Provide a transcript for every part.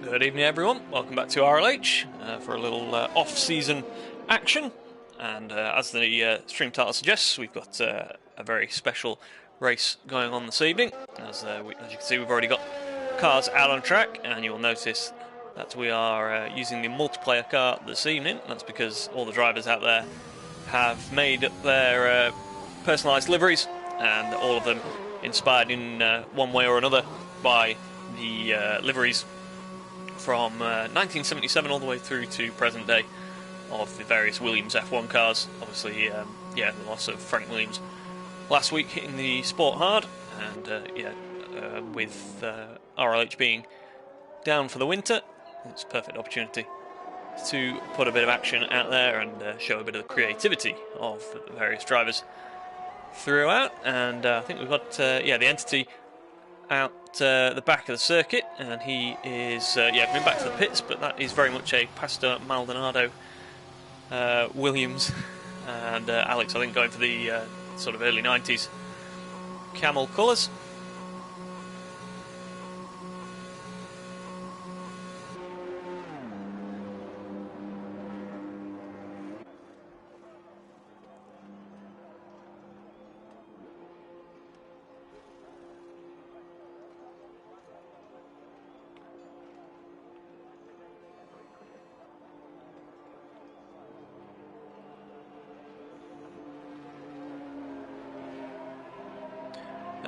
Good evening, everyone. Welcome back to RLH for a little off-season action. And as the stream title suggests, we've got a very special race going on this evening. As you can see, we've already got cars out on track, and you'll notice that we are using the multiplayer car this evening. That's because all the drivers out there have made their personalised liveries, and all of them inspired in one way or another by the liveries from 1977 all the way through to present day of the various Williams F1 cars. Obviously, the loss of Frank Williams last week in the Sport Hard, and with RLH being down for the winter, it's a perfect opportunity to put a bit of action out there and show a bit of the creativity of the various drivers throughout. And I think we've got the entity out the back of the circuit, and he is coming back to the pits, but that is very much a Pastor Maldonado Williams, and Alex, I think, going for the sort of early 90s camel colours.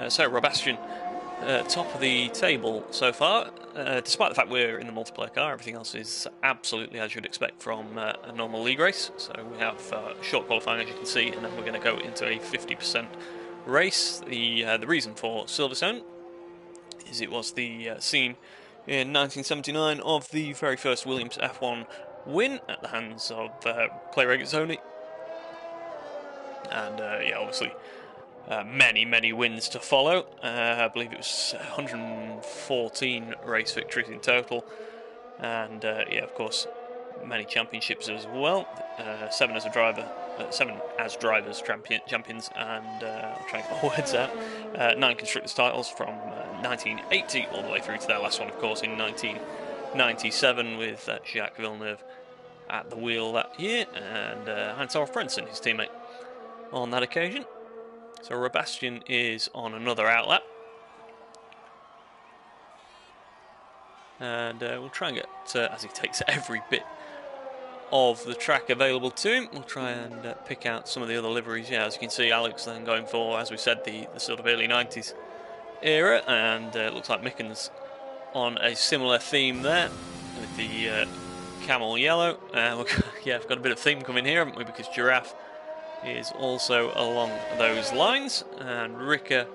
So Robastian, top of the table so far, despite the fact we're in the multiplayer car. Everything else is absolutely as you'd expect from a normal league race. So we have short qualifying, as you can see, and then we're going to go into a 50% race. The reason for Silverstone is it was the scene in 1979 of the very first Williams F1 win at the hands of Clay Regazzoni, and obviously many wins to follow. I believe it was 114 race victories in total, and of course, many championships as well. 7 as drivers champions, and I'll try and get my words out. 9 constructors titles from 1980 all the way through to their last one, of course, in 1997 with Jacques Villeneuve at the wheel that year, and Heinz-Harald Frentzen, his teammate, on that occasion. So Robastian is on another outlap, and we'll try and get, as he takes every bit of the track available to him, we'll try and pick out some of the other liveries. Yeah, as you can see, Alex then going for, as we said, the sort of early 90s era, and it looks like Mickens on a similar theme there with the camel yellow. We've got a bit of theme coming here, haven't we, because Giraffe is also along those lines, and Ricker,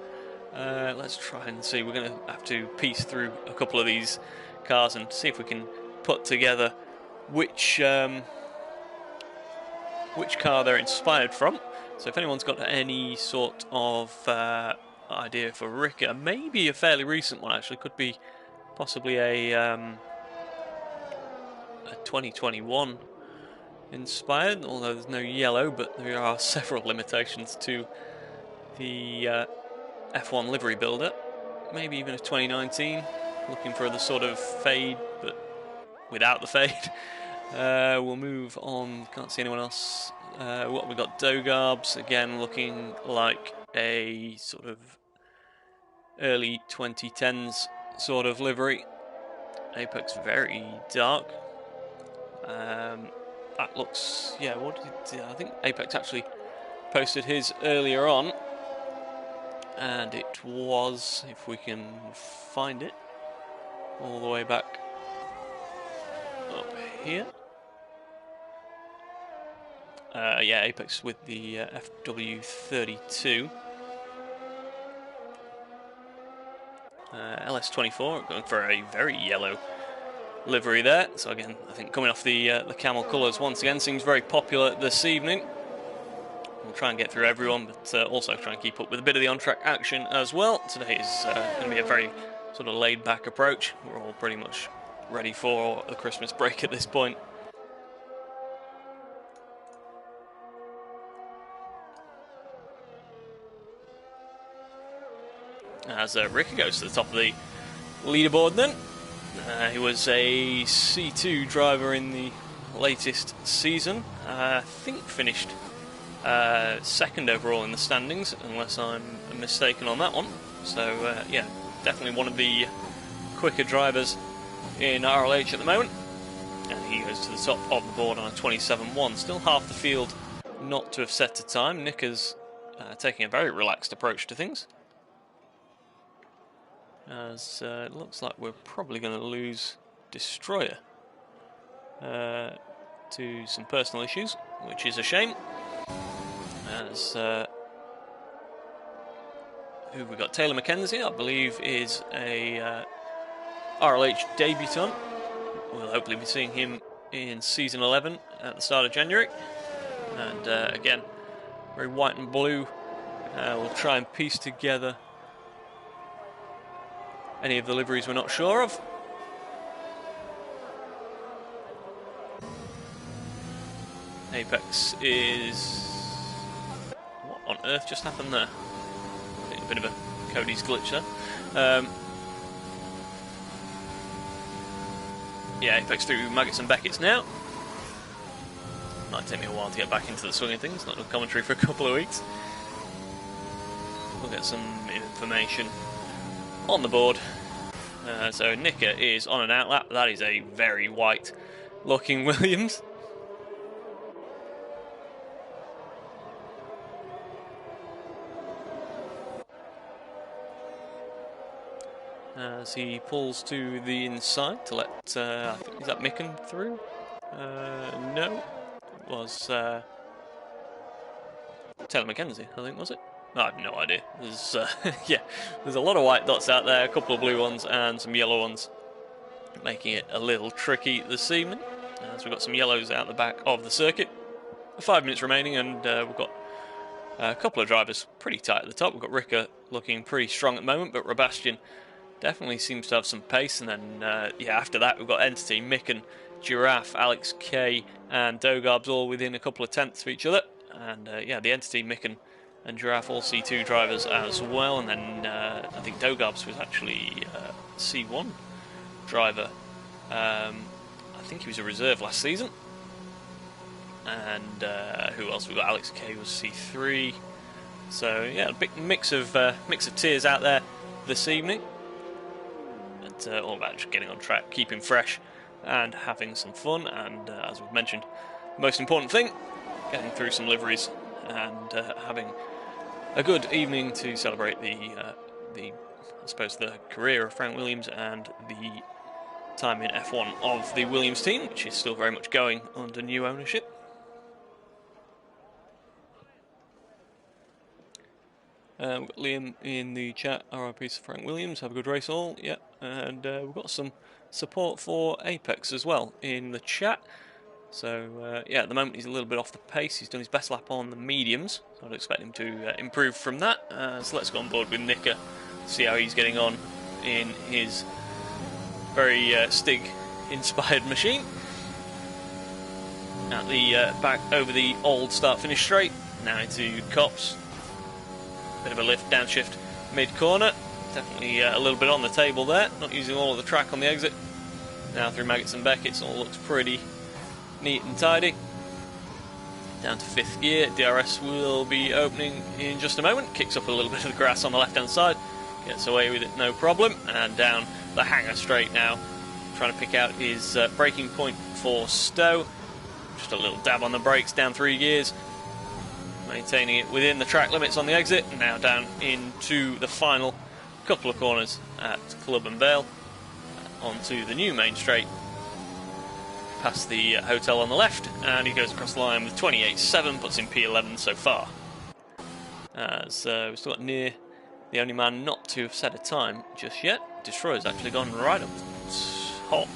let's try and see. We're going to have to piece through a couple of these cars and see if we can put together which car they're inspired from. So if anyone's got any sort of idea for Ricker, maybe a fairly recent one actually, could be possibly a 2021 inspired, although there's no yellow, but there are several limitations to the F1 livery builder. Maybe even a 2019, looking for the sort of fade, but without the fade. We'll move on, can't see anyone else. What we've got, Dogarbs, again looking like a sort of early 2010s sort of livery. Apex very dark. That looks, I think Apex actually posted his earlier on, and it was, if we can find it, all the way back up here. Apex with the FW32. LS24 going for a very yellow livery there. So again, I think coming off the camel colours once again, seems very popular this evening. We'll try and get through everyone, but also try and keep up with a bit of the on-track action as well. Today is going to be a very sort of laid-back approach. We're all pretty much ready for the Christmas break at this point. As Ricky goes to the top of the leaderboard then. He was a C2 driver in the latest season. I think finished second overall in the standings, unless I'm mistaken on that one. So yeah, definitely one of the quicker drivers in RLH at the moment. And he goes to the top of the board on a 27.1. Still half the field not to have set a time. Nicker's taking a very relaxed approach to things, as it looks like we're probably going to lose Destroyer to some personal issues, which is a shame. As who we got? Taylor McKenzie, I believe, is a RLH debutant. We'll hopefully be seeing him in season 11 at the start of January. And again, very white and blue. We'll try and piece together any of the liveries we're not sure of. Apex is... what on earth just happened there? I think a bit of a Cody's glitch there. Yeah, Apex through Maggots and Beckett's now. Might take me a while to get back into the swing of things, not done commentary for a couple of weeks. We'll get some information on the board. So Nicker is on an outlap. That is a very white looking Williams. As he pulls to the inside to let, I think, is that Micken through? No, it was Taylor McKenzie, I think, was it? I have no idea. There's, yeah, there's a lot of white dots out there, a couple of blue ones and some yellow ones, making it a little tricky this evening. As we've got some yellows out the back of the circuit. 5 minutes remaining, and we've got a couple of drivers pretty tight at the top. We've got Ricker looking pretty strong at the moment, but Robastian definitely seems to have some pace. And then, yeah, after that we've got Entity, Micken, Giraffe, Alex K and Dogarbs all within a couple of tenths of each other. And yeah, the Entity, Micken and Giraffe all C2 drivers as well. And then I think Dogarbs was actually C1 driver. I think he was a reserve last season. And who else? We've got Alex K was C3. So yeah, a big mix of tiers out there this evening. But all about just getting on track, keeping fresh, and having some fun. And as we've mentioned, the most important thing, getting through some liveries and having a good evening to celebrate the I suppose the career of Frank Williams and the time in F1 of the Williams team, which is still very much going under new ownership. We've got Liam in the chat, RIP to Frank Williams, have a good race all, yeah, and we've got some support for Apex as well in the chat. So yeah, at the moment he's a little bit off the pace. He's done his best lap on the mediums, so I'd expect him to improve from that. So let's go on board with Nicker, see how he's getting on in his very Stig-inspired machine. At the back over the old start-finish straight, now into Cops. Bit of a lift, downshift, mid-corner. Definitely a little bit on the table there, not using all of the track on the exit. Now through Maggots and Beckett's, all looks pretty neat and tidy. Down to 5th gear, DRS will be opening in just a moment. Kicks up a little bit of the grass on the left-hand side. Gets away with it, no problem. And down the hanger straight now. Trying to pick out his braking point for Stowe. Just a little dab on the brakes, down 3 gears. Maintaining it within the track limits on the exit. Now down into the final couple of corners at Club and Vale. Onto the new main straight. Past the hotel on the left, and he goes across the line with 28.7, puts in P11 so far. As we've still got Near, the only man not to have set a time just yet. Destroyer's actually gone right up top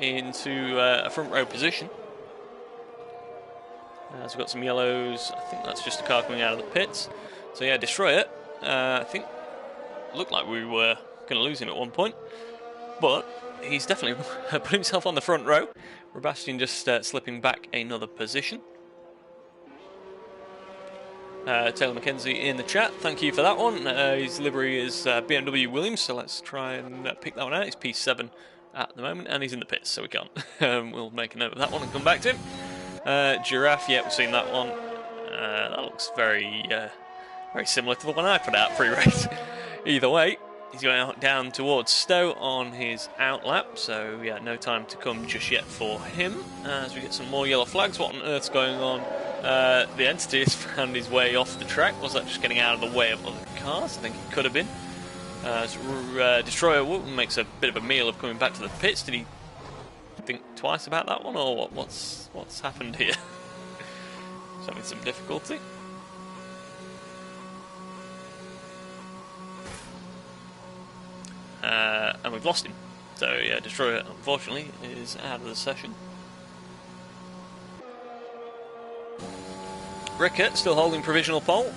into a front row position. As we've got some yellows, I think that's just a car coming out of the pits. So yeah, Destroyer, I think looked like we were going to lose him at one point, but he's definitely put himself on the front row. Robastian just slipping back another position. Taylor McKenzie in the chat, thank you for that one. His livery is BMW Williams, so let's try and pick that one out. It's P7 at the moment, and he's in the pits, so we can't. We'll make a note of that one and come back to him. Giraffe, yeah, we've seen that one. That looks very similar to the one I put out pre-race. Either way, he's going out down towards Stowe on his outlap, so yeah, no time to come just yet for him. As we get some more yellow flags, what on earth's going on? The Entity has found his way off the track. Was that just getting out of the way of other cars? I think it could have been. Destroyer makes a bit of a meal of coming back to the pits. Did he think twice about that one, or what's happened here? He's having some difficulty. And we've lost him. So yeah, Destroyer unfortunately is out of the session. Rickert still holding provisional pole.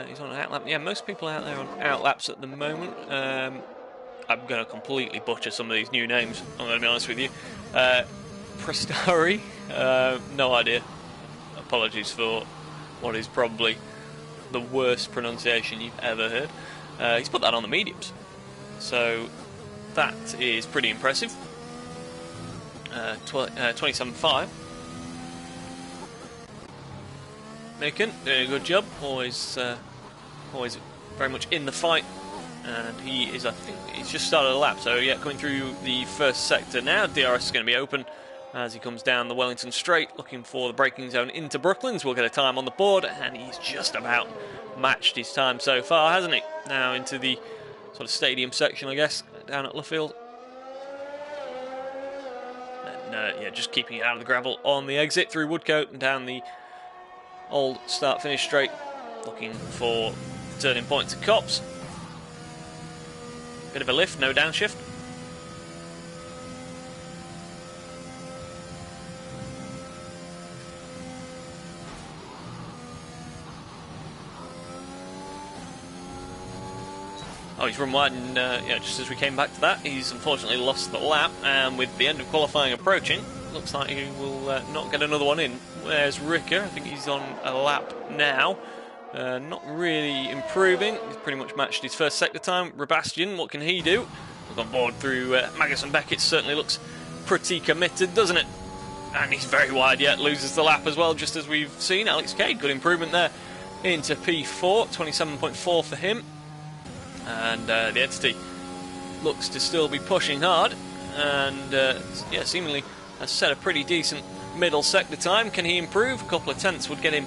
He's on an outlap. Yeah, most people out there on outlaps at the moment. I'm going to completely butcher some of these new names, I'm going to be honest with you. Prestari, no idea. Apologies for what is probably the worst pronunciation you've ever heard. He's put that on the mediums, so that is pretty impressive. 27.5. Macon doing a good job, always very much in the fight, and he is, I think, he's just started a lap, so yeah, coming through the first sector now. DRS is going to be open as he comes down the Wellington Straight, looking for the braking zone into Brooklands. We'll get a time on the board, and he's just about matched his time so far, hasn't he? Now into the sort of stadium section, I guess, down at Luffield. And yeah, just keeping it out of the gravel on the exit through Woodcote and down the old start-finish straight, looking for the turning point to Copse. Bit of a lift, no downshift. Oh, he's run wide, and yeah, just as we came back to that, he's unfortunately lost the lap, and with the end of qualifying approaching, looks like he will not get another one in. Where's Ricker? I think he's on a lap now. Not really improving. He's pretty much matched his first sector time. Rebastian, what can he do? Look on board through Magus and Beckett. Certainly looks pretty committed, doesn't it? And he's very wide yet. Loses the lap as well, just as we've seen. Alex Cade, good improvement there into P4. 27.4 for him. And the Entity looks to still be pushing hard. And yeah, seemingly has set a pretty decent middle sector time. Can he improve? A couple of tenths would get him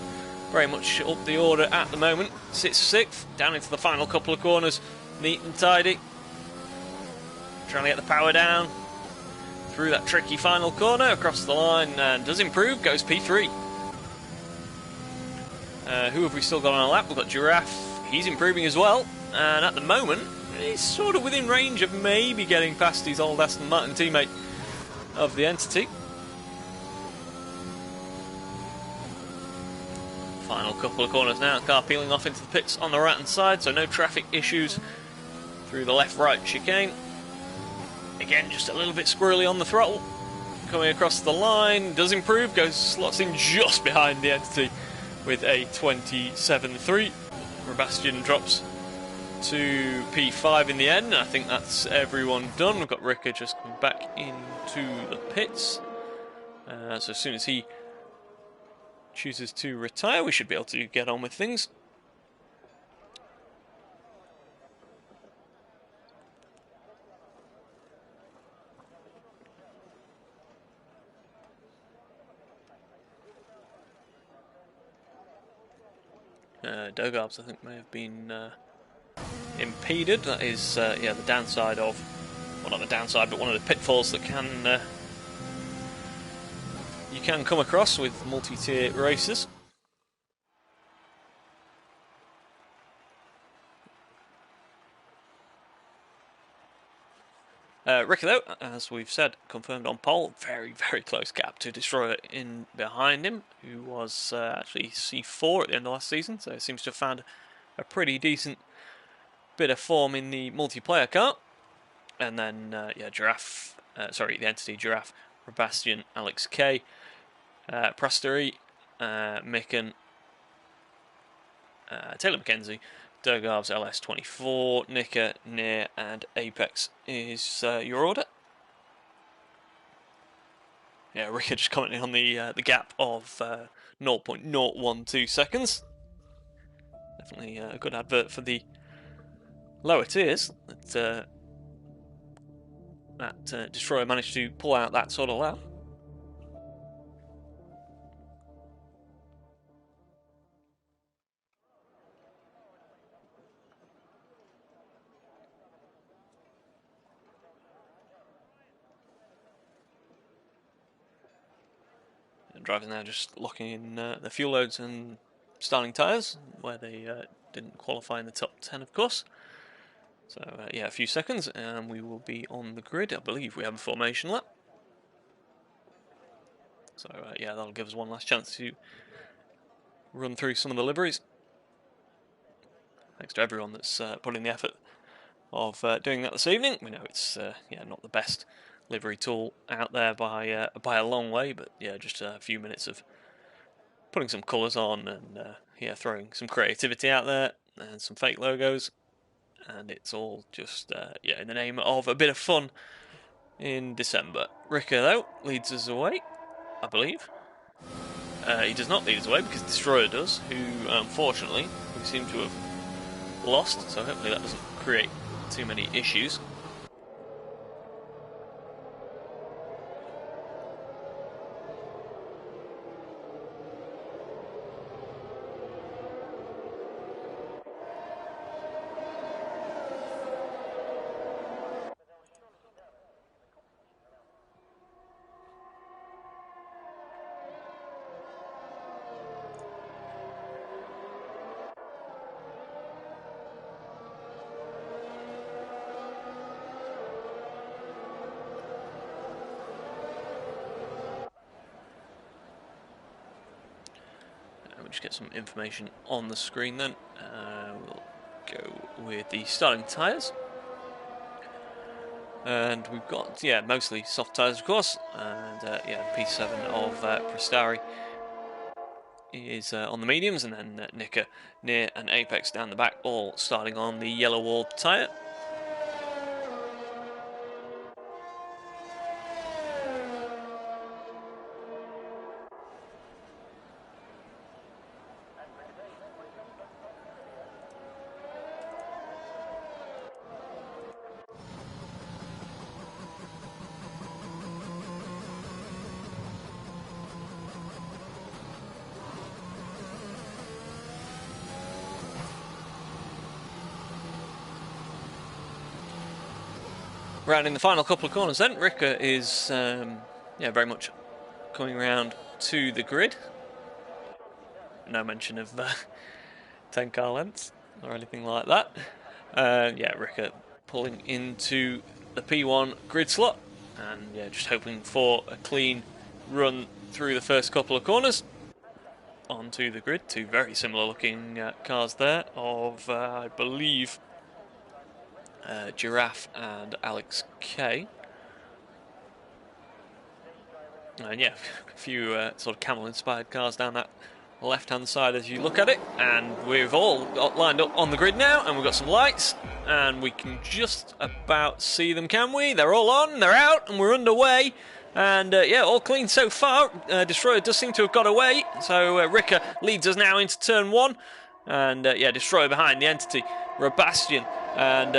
very much up the order at the moment. Sits sixth, down into the final couple of corners, neat and tidy. Trying to get the power down through that tricky final corner, across the line, and does improve, goes P3. Who have we still got on our lap? We've got Giraffe, he's improving as well, and at the moment, he's sort of within range of maybe getting past his old Aston Martin teammate of the Entity. Final couple of corners now, car peeling off into the pits on the right hand side, so no traffic issues through the left-right chicane. Again, just a little bit squirrely on the throttle. Coming across the line, does improve, slots in just behind the Entity with a 27.3. Rebastian drops to P5 in the end, and I think that's everyone done. We've got Ricker just coming back into the pits. So as soon as he chooses to retire, we should be able to get on with things. Dogarbs, I think, may have been impeded. That is, yeah, the downside of, well, not the downside, but one of the pitfalls that can you can come across with multi-tier races. Ricky, though, as we've said, confirmed on pole. Very, very close gap to Destroyer in behind him, who was actually C4 at the end of last season, so seems to have found a pretty decent bit of form in the multiplayer car. And then, yeah, the Entity, Giraffe, Rebastian, Alex K, Prasteri, Micken, Taylor McKenzie, Dergarb's LS24, Nika, Near, and Apex is your order. Yeah, Ricker just commenting on the gap of 0.012 seconds. Definitely a good advert for the lower tiers. That Destroyer managed to pull out that sort of lap. And drivers now just locking in the fuel loads and starting tyres, where they didn't qualify in the top 10, of course. So yeah, a few seconds and we will be on the grid. I believe we have a formation lap. So yeah, that'll give us one last chance to run through some of the liveries. Thanks to everyone that's put in the effort of doing that this evening. We know it's yeah, not the best livery tool out there by a long way, but yeah, just a few minutes of putting some colours on and yeah, throwing some creativity out there and some fake logos, and it's all just yeah, in the name of a bit of fun in December. Ricker though leads us away, I believe. He does not lead us away because Destroyer does, who unfortunately we seem to have lost, so hopefully that doesn't create too many issues. Just get some information on the screen then. We'll go with the starting tyres. And we've got, yeah, mostly soft tyres, of course. And yeah, P7 of Prestari is on the mediums, and then Nika, Near, and Apex down the back, all starting on the yellow wall tyre. Rounding the final couple of corners then, Ricker is yeah, very much coming around to the grid. No mention of 10 car lengths or anything like that. Yeah, Ricker pulling into the P1 grid slot, and yeah, just hoping for a clean run through the first couple of corners onto the grid. Two very similar looking cars there of I believe Giraffe and Alex K. And yeah, a few sort of camel-inspired cars down that left-hand side as you look at it. And we've all got lined up on the grid now, and we've got some lights, and we can just about see them, can we? They're all on, they're out, and we're underway. And yeah, all clean so far. Destroyer does seem to have got away, so Ricker leads us now into turn one. And yeah, Destroyer behind the Entity, Robastian, and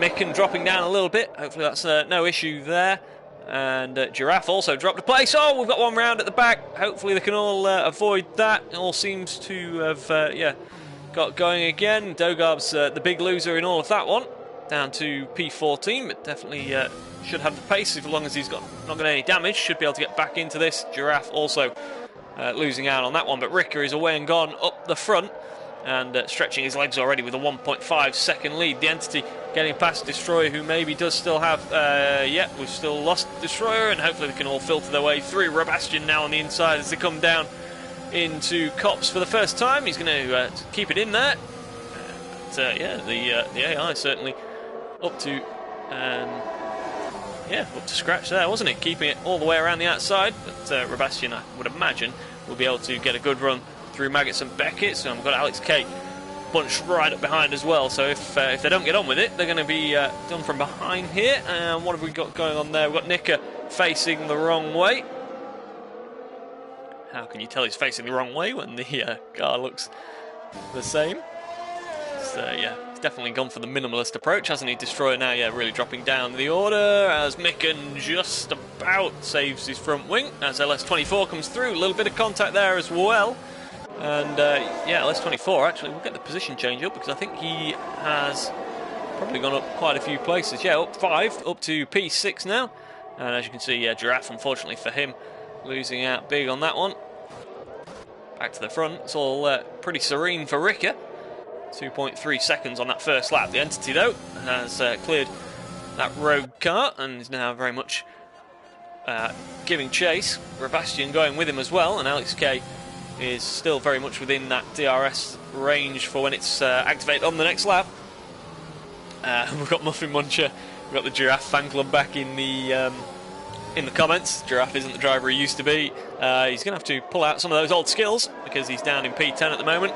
Micken dropping down a little bit. Hopefully that's no issue there. And Giraffe also dropped a place. Oh, we've got one round at the back. Hopefully they can all avoid that. It all seems to have yeah, got going again. Dogarb's the big loser in all of that one, down to P14, but definitely should have the pace as long as he's not got any damage. Should be able to get back into this. Giraffe also losing out on that one, but Ricker is away and gone up the front, and stretching his legs already with a 1.5 second lead. The Entity getting past Destroyer, who maybe does still have yeah, we've still lost Destroyer, and hopefully they can all filter their way through. Robastian now on the inside as they come down into Cops for the first time. He's going to keep it in there, but yeah, the AI certainly up to yeah, up to scratch there, wasn't it? Keeping it all the way around the outside, but Robastian, I would imagine, will be able to get a good run through Maggots and Beckett. So we've got Alex K bunched right up behind as well. So if they don't get on with it, they're going to be done from behind here. And what have we got going on there? We've got Nicker facing the wrong way. How can you tell he's facing the wrong way when the car looks the same? So yeah, he's definitely gone for the minimalist approach, hasn't he? Destroyer now, yeah, really dropping down the order as Micken just about saves his front wing as LS24 comes through. A little bit of contact there as well. And yeah, LS24 actually will get the position change up because I think he has probably gone up quite a few places. Yeah, up 5, up to P6 now. And as you can see, yeah, Giraffe, unfortunately for him, losing out big on that one. Back to the front, it's all pretty serene for Ricker. 2.3 seconds on that first lap. The Entity, though, has cleared that rogue car and is now very much giving chase. Rebastian going with him as well, and Alex K is still very much within that DRS range for when it's activated on the next lap. We've got Muffin Muncher, we've got the Giraffe fan club back in the comments. Giraffe isn't the driver he used to be. He's going to have to pull out some of those old skills because he's down in P10 at the moment,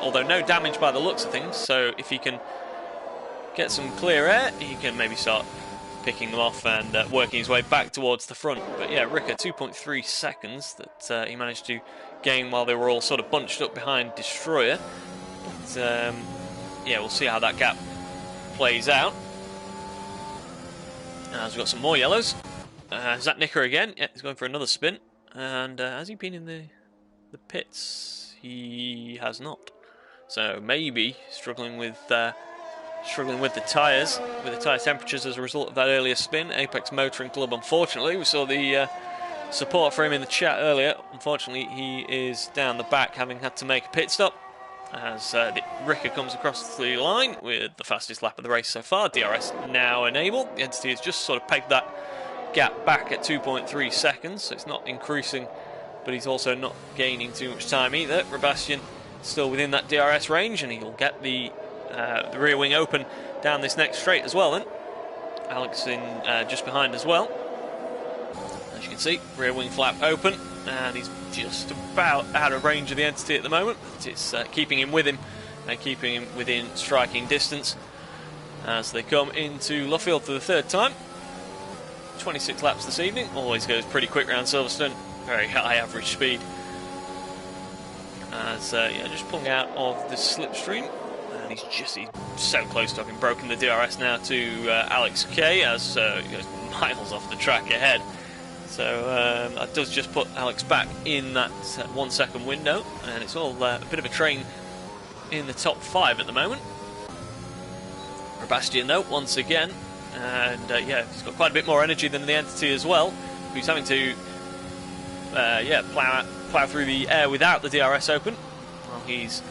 although no damage by the looks of things. So if he can get some clear air, he can maybe start picking them off and working his way back towards the front. But yeah, Ricker, 2.3 seconds that he managed to gain while they were all sort of bunched up behind Destroyer. But yeah, we'll see how that gap plays out. As we've got some more yellows. Is that Nicker again? Yeah, he's going for another spin. And has he been in the pits? He has not. So maybe struggling with the tyres, with the tyre temperatures as a result of that earlier spin. Apex Motoring Club, unfortunately, we saw the support for him in the chat earlier. Unfortunately, he is down the back, having had to make a pit stop. As Ricker comes across the line with the fastest lap of the race so far. DRS now enabled. The Entity has just sort of pegged that gap back at 2.3 seconds, so it's not increasing, but he's also not gaining too much time either. Rebastian still within that DRS range, and he'll get the rear wing open down this next straight as well then. Alex in just behind as well. As you can see, rear wing flap open, and he's just about out of range of the Entity at the moment, but it's keeping him with him and keeping him within striking distance as they come into Luffield for the third time. 26 laps this evening, always goes pretty quick round Silverstone, very high average speed. As yeah, just pulling out of the slipstream, and he's so close to having broken the DRS now to Alex K, as he goes miles off the track ahead. So that does just put Alex back in that 1 second window, and it's all a bit of a train in the top 5 at the moment. Rebastian, though, once again. And yeah, he's got quite a bit more energy than the Entity as well, who's having to yeah, plough through the air without the DRS open. Well, he's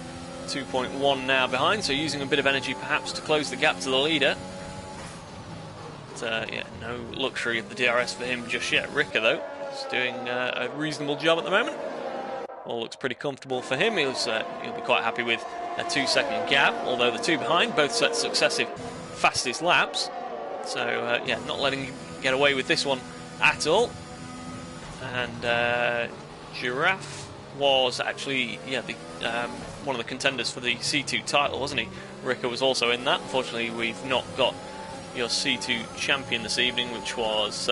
2.1 now behind, so using a bit of energy perhaps to close the gap to the leader. But yeah, no luxury of the DRS for him just yet. Ricker, though, is doing a reasonable job at the moment. All looks pretty comfortable for him. He'll be quite happy with a 2 second gap, although the two behind both set successive fastest laps. So yeah, not letting him get away with this one at all. And Giraffe was actually one of the contenders for the C2 title, wasn't he? Ricker was also in that. Unfortunately, we've not got your C2 champion this evening, which was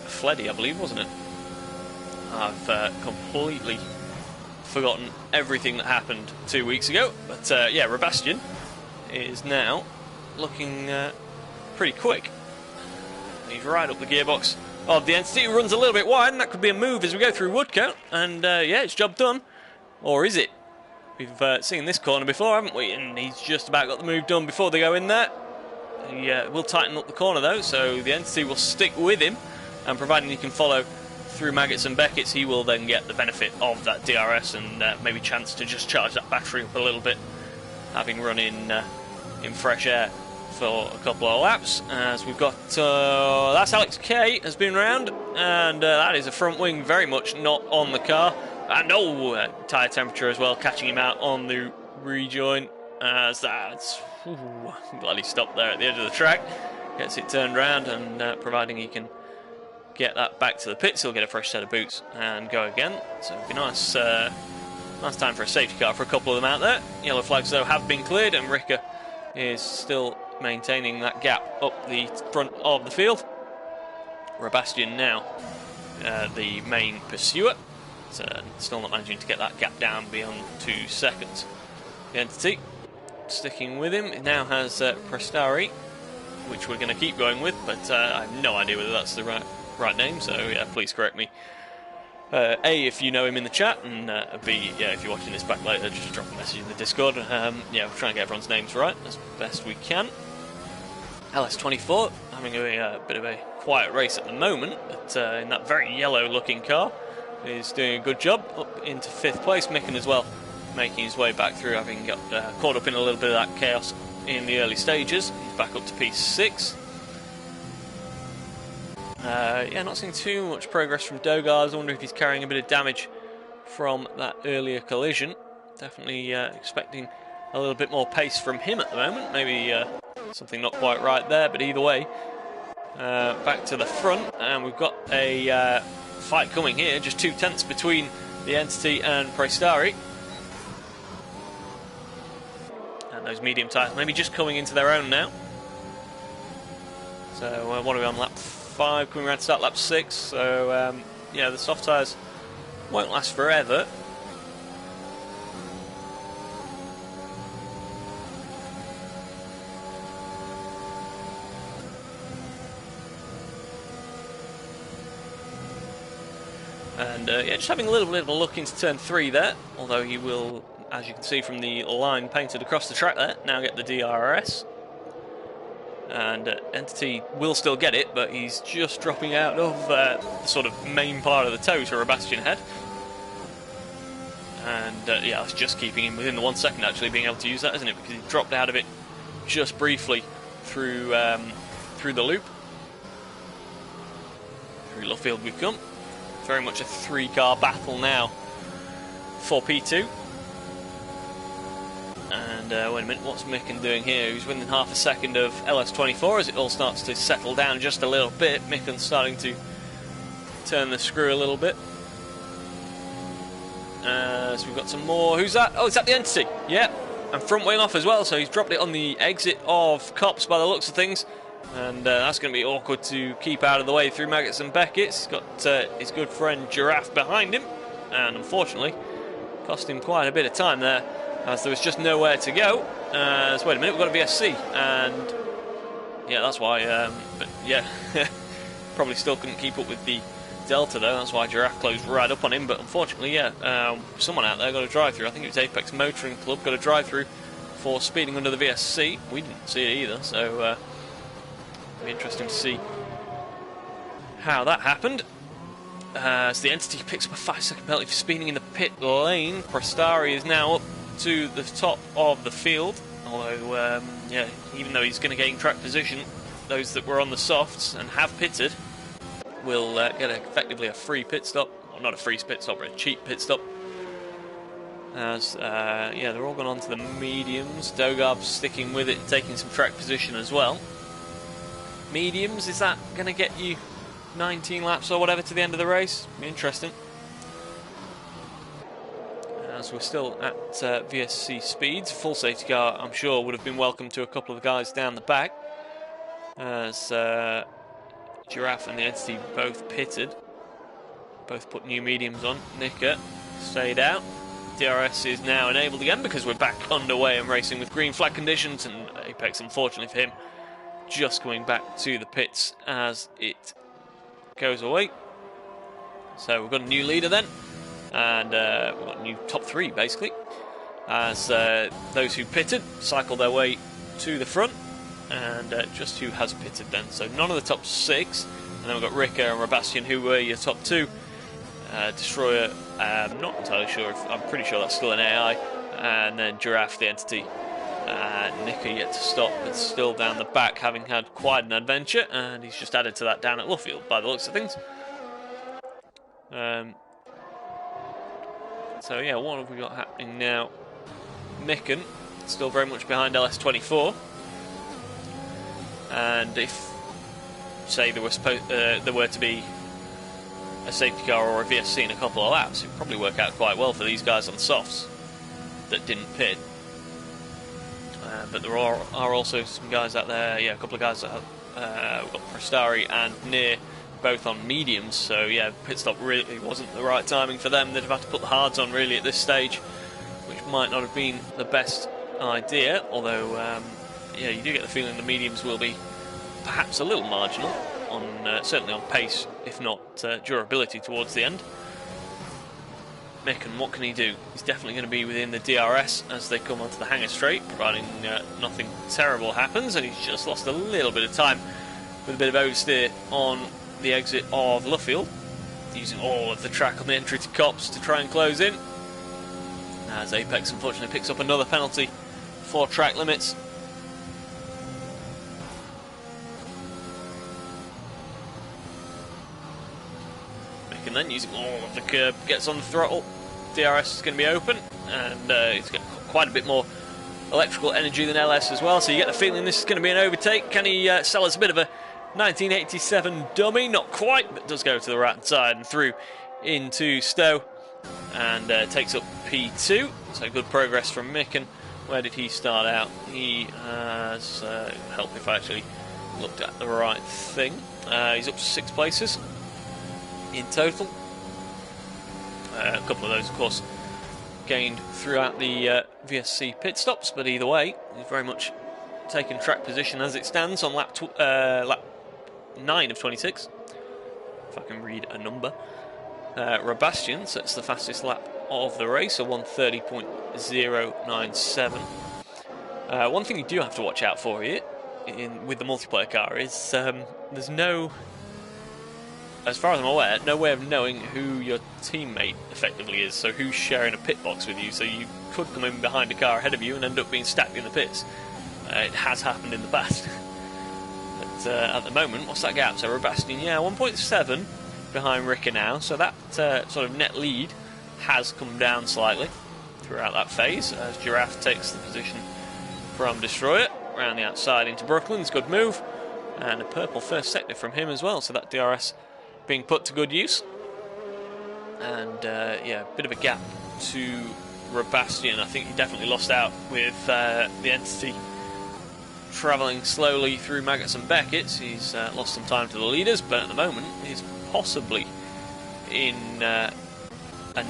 Fleddy, I believe, wasn't it? I've completely forgotten everything that happened 2 weeks ago. But yeah, Rebastian is now looking pretty quick. He's right up the gearbox of the Entity. Runs a little bit wide, and that could be a move as we go through Woodcote. And yeah, it's job done. Or is it? We've seen this corner before, haven't we? And he's just about got the move done before they go in there. He will tighten up the corner, though, so the Entity will stick with him. And providing he can follow through Maggots and Beckett's, he will then get the benefit of that DRS and maybe chance to just charge that battery up a little bit, having run in fresh air for a couple of laps. As we've got that's Alex K has been round, and that is a front wing very much not on the car, and tyre temperature as well catching him out on the rejoin. As that's I'm glad he stopped there at the edge of the track, gets it turned round, and providing he can get that back to the pits, he'll get a fresh set of boots and go again. So it'll be nice Last time for a safety car for a couple of them out there. Yellow flags, though, have been cleared, and Ricker is still maintaining that gap up the front of the field. Sebastian now the main pursuer, so still not managing to get that gap down beyond 2 seconds. The Entity sticking with him. It now has Prestari, which we're going to keep going with, but I have no idea whether that's the right name, so yeah, please correct me. A, if you know him in the chat, and B, yeah, if you're watching this back later, just drop a message in the Discord. Yeah, we'll try and get everyone's names right as best we can. LS24 having a bit of a quiet race at the moment, but in that very yellow-looking car, is doing a good job. Up into 5th place, Micken as well, making his way back through, having got caught up in a little bit of that chaos in the early stages. He's back up to P6. Yeah, not seeing too much progress from Dogars. I wonder if he's carrying a bit of damage from that earlier collision. Definitely expecting a little bit more pace from him at the moment. Maybe something not quite right there, but either way, back to the front, and we've got a fight coming here. Just 2 tenths between the Entity and Prestari. And those medium tyres maybe just coming into their own now. So what are we on, lap 5, coming around to start lap 6, so yeah, the soft tyres won't last forever. And yeah, just having a little bit of a look into turn 3 there, although he will, as you can see from the line painted across the track there, now get the DRS. And Entity will still get it, but he's just dropping out of the sort of main part of the toe to Sebastian head. And yeah, that's just keeping him within the 1 second actually being able to use that, isn't it? Because he dropped out of it just briefly through the loop. Through Luffield we come. Very much a 3-car battle now for P2. And wait a minute, what's Micken doing here? He's within half a second of LS24 as it all starts to settle down just a little bit. Micken's starting to turn the screw a little bit. So we've got some more. Who's that? Oh, is that the Entity? Yeah, and front wing off as well, so he's dropped it on the exit of Cops by the looks of things. And that's going to be awkward to keep out of the way through Maggots and Beckett's. He's got his good friend Giraffe behind him, and unfortunately cost him quite a bit of time there, as there was just nowhere to go. So wait a minute, we've got a VSC, and yeah, that's why. But yeah, probably still couldn't keep up with the Delta though. That's why Giraffe closed right up on him. But unfortunately, yeah, someone out there got a drive-through. I think it was Apex Motoring Club got a drive-through for speeding under the VSC. We didn't see it either, so it'll be interesting to see how that happened. As the Entity picks up a 5-second penalty for speeding in the pit lane. Prestari is now up to the top of the field, although yeah, even though he's going to gain track position, those that were on the softs and have pitted will get effectively a free pit stop. Well, not a free pit stop, but a cheap pit stop. As yeah, they're all gone on to the mediums. Dogarb's sticking with it and taking some track position as well. Mediums, is that going to get you 19 laps or whatever to the end of the race? Be interesting. As we're still at VSC speeds, full safety car I'm sure would have been welcome to a couple of the guys down the back, as Giraffe and the Entity both pitted, both put new mediums on. Nicker stayed out. DRS is now enabled again because we're back underway and racing with green flag conditions, and Apex, unfortunately for him, just coming back to the pits as it goes away. So we've got a new leader then, and we've got a new top 3 basically, as those who pitted cycle their way to the front, and just who has pitted then. So none of the top 6, and then we've got Ricker and Sebastian who were your top 2. Destroyer, I'm not entirely sure, I'm pretty sure that's still an AI, and then Giraffe, the Entity. Nicker yet to stop, but still down the back, having had quite an adventure, and he's just added to that down at Luffield by the looks of things. So yeah, what have we got happening now? Micken still very much behind LS24, and if say there were to be a safety car or a VSC in a couple of laps. It would probably work out quite well for these guys on softs that didn't pit. But there are also some guys out there, yeah, a couple of guys that have, we've got Prestari and Near both on mediums, so yeah, pit stop really wasn't the right timing for them. They'd have had to put the hards on really at this stage, which might not have been the best idea, although yeah, you do get the feeling the mediums will be perhaps a little marginal, on certainly on pace, if not durability towards the end. Mick, what can he do? He's definitely going to be within the DRS as they come onto the hangar straight, providing nothing terrible happens, and he's just lost a little bit of time with a bit of oversteer on the exit of Luffield, using all of the track on the entry to Copse to try and close in, as Apex unfortunately picks up another penalty for track limits. And then using all of the curb, gets on the throttle. DRS is going to be open, and it's got quite a bit more electrical energy than LS as well, so you get the feeling this is going to be an overtake. Can he sell us a bit of a 1987 dummy? Not quite, but does go to the right hand side and through into Stowe, and takes up P2. So good progress from Micken. Where did he start out? He has help if I actually looked at the right thing. He's up to 6 places in total. A couple of those, of course, gained throughout the VSC pit stops, but either way, he's very much taken track position as it stands on lap 9 of 26, if I can read a number. Robastian sets the fastest lap of the race, a 1:30.097. One thing you do have to watch out for here with the multiplayer car is there's no, as far as I'm aware, no way of knowing who your teammate effectively is, so who's sharing a pit box with you, so you could come in behind a car ahead of you and end up being stacked in the pits. It has happened in the past. But at the moment, what's that gap? So Robastian, yeah, 1.7 behind Ricker now, so that sort of net lead has come down slightly throughout that phase, as Giraffe takes the position from Destroyer, around the outside into Brooklyn's good move, and a purple first sector from him as well, so that DRS being put to good use. And yeah, a bit of a gap to Robastian. I think he definitely lost out with the Entity travelling slowly through Maggots and Beckett's. He's lost some time to the leaders, but at the moment he's possibly in a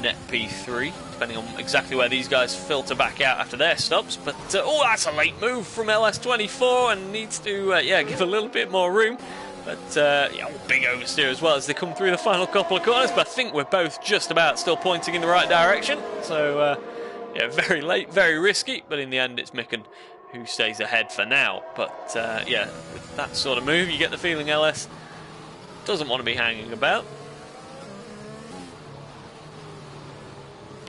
net P3, depending on exactly where these guys filter back out after their stops. But oh, that's a late move from LS24, and needs to yeah, give a little bit more room. But yeah, big oversteer as well as they come through the final couple of corners. But I think we're both just about still pointing in the right direction. So yeah, very late, very risky. But in the end, it's Micken who stays ahead for now. But yeah, with that sort of move, you get the feeling LS doesn't want to be hanging about.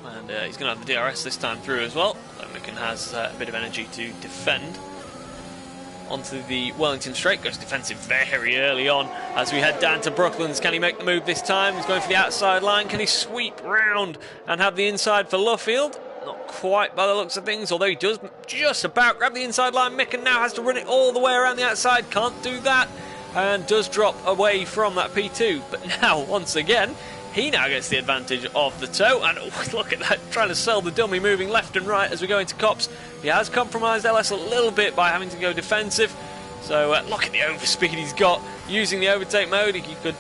And he's going to have the DRS this time through as well. So Micken has a bit of energy to defend. Onto the Wellington straight, goes defensive very early on as we head down to Brooklands. Can he make the move this time? He's going for the outside line. Can he sweep round and have the inside for Luffield? Not quite by the looks of things, although he does just about grab the inside line. Micken now has to run it all the way around the outside. Can't do that, and does drop away from that P2. But now, once again, he now gets the advantage of the toe, and oh, look at that, trying to sell the dummy, moving left and right as we go into Copse. He has compromised LS a little bit by having to go defensive, so look at the overspeed he's got using the overtake mode. He could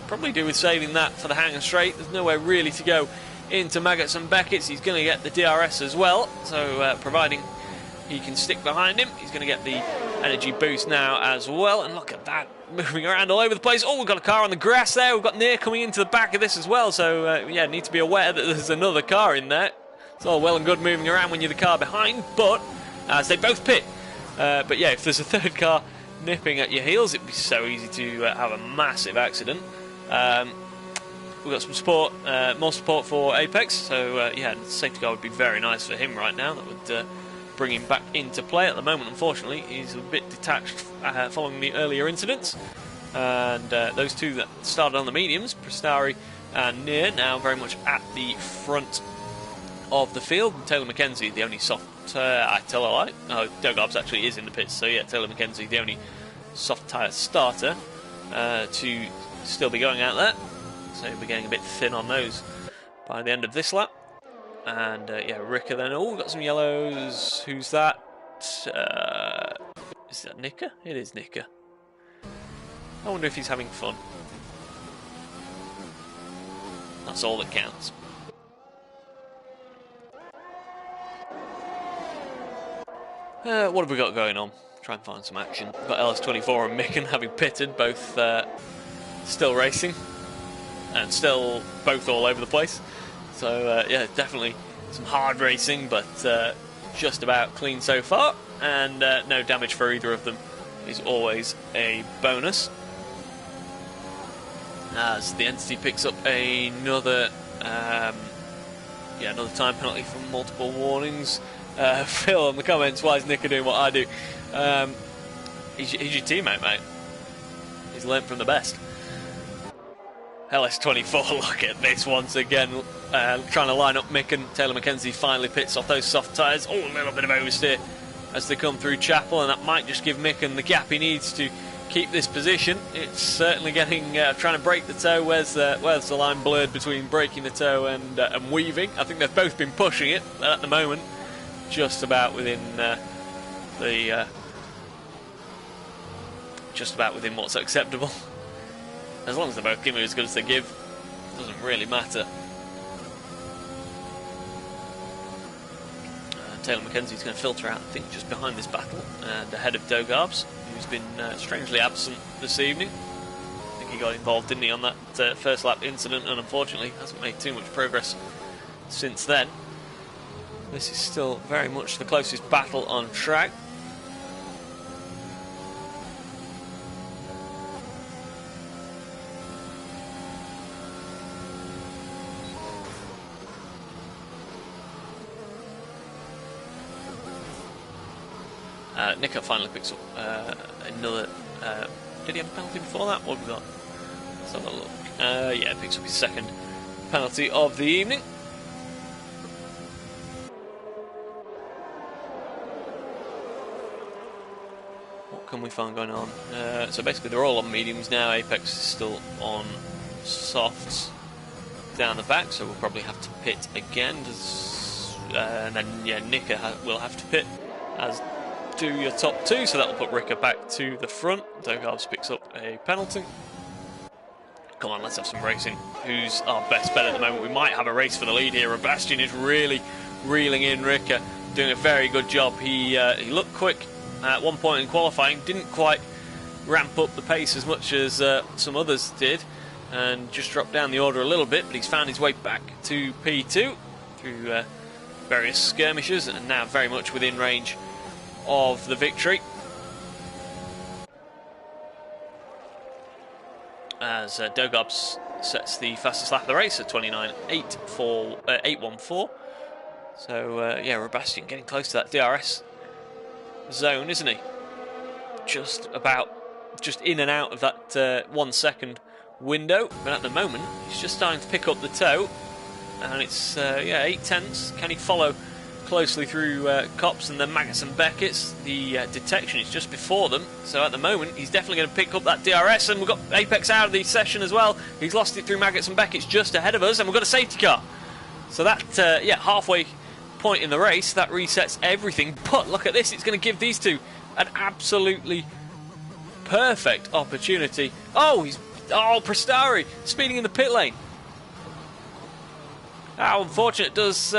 probably do with saving that for the hangar straight. There's nowhere really to go into Maggots and Beckett's. He's going to get the DRS as well, so providing he can stick behind him, he's going to get the energy boost now as well. And look at that, moving around all over the place. Oh, we've got a car on the grass there. We've got Near coming into the back of this as well, so yeah, need to be aware that there's another car in there. It's all well and good moving around when you're the car behind, but as they both pit. But yeah, if there's a third car nipping at your heels, it'd be so easy to have a massive accident. We've got some support, more support for Apex, so yeah, the safety car would be very nice for him right now. That would bring him back into play. At the moment, unfortunately, he's a bit detached following the earlier incidents. And those two that started on the mediums, Prestari and Near, now very much at the front of the field. And Taylor McKenzie, the only soft, I tell a lie. Oh, Dogobs actually is in the pits, so yeah, Taylor McKenzie, the only soft tyre starter to still be going out there. so we're getting a bit thin on those by the end of this lap. And yeah, Ricker then. Oh, we've got some yellows. Who's that? Is that Nicker? It is Nicker. I wonder if he's having fun. That's all that counts. What have we got going on? Try and find some action. We've got LS24 and Micken having pitted, both still racing and still both all over the place. So yeah, definitely some hard racing, but just about clean so far, and no damage for either of them is always a bonus. As the entity picks up another another time penalty from multiple warnings. Phil in the comments, why is Nicker doing what I do? He's your teammate, mate. He's learnt from the best. LS24, look at this once again, trying to line up Mick, and Taylor McKenzie finally pits off those soft tyres. Oh, a little bit of oversteer as they come through Chapel, and that might just give Micken the gap he needs to keep this position. It's certainly getting, trying to break the toe. Where's the line blurred between breaking the toe and weaving? I think they've both been pushing it at the moment, just about within what's acceptable. As long as they're both giving as good as they give, doesn't really matter. Taylor McKenzie's going to filter out, I think, just behind this battle and ahead of Dogarbs, who's been strangely absent this evening. I think he got involved, didn't he, on that first lap incident, and unfortunately hasn't made too much progress since then. This is still very much the closest battle on track. Nicker finally picks up another. Did he have a penalty before that? What have we got? Let's have a look. Yeah, picks up his second penalty of the evening. What can we find going on? So basically, they're all on mediums now. Apex is still on softs down the back, so we'll probably have to pit again. And then, yeah, Nicker will have to pit, as do your top two, so that'll put Ricker back to the front. Dogarbs picks up a penalty. Come on, let's have some racing. Who's our best bet at the moment? We might have a race for the lead here. Sebastian is really reeling in Ricker, doing a very good job. He looked quick at one point in qualifying, didn't quite ramp up the pace as much as some others did, and just dropped down the order a little bit, but he's found his way back to P2 through various skirmishes, and now very much within range of the victory. As Dogarbs sets the fastest lap of the race at 29.814. So yeah, Sebastian getting close to that DRS zone, isn't he? Just in and out of that 1 second window, but at the moment he's just starting to pick up the toe, and it's yeah, 8/10. Can he follow closely through Copse and then Maggots and Beckett's? The detection is just before them, so at the moment he's definitely going to pick up that DRS, and we've got Apex out of the session as well. He's lost it through Maggots and Beckett's just ahead of us, and we've got a safety car. So that, yeah, halfway point in the race, that resets everything. But look at this, it's going to give these two an absolutely perfect opportunity. Oh, Prestari speeding in the pit lane. How unfortunate. Does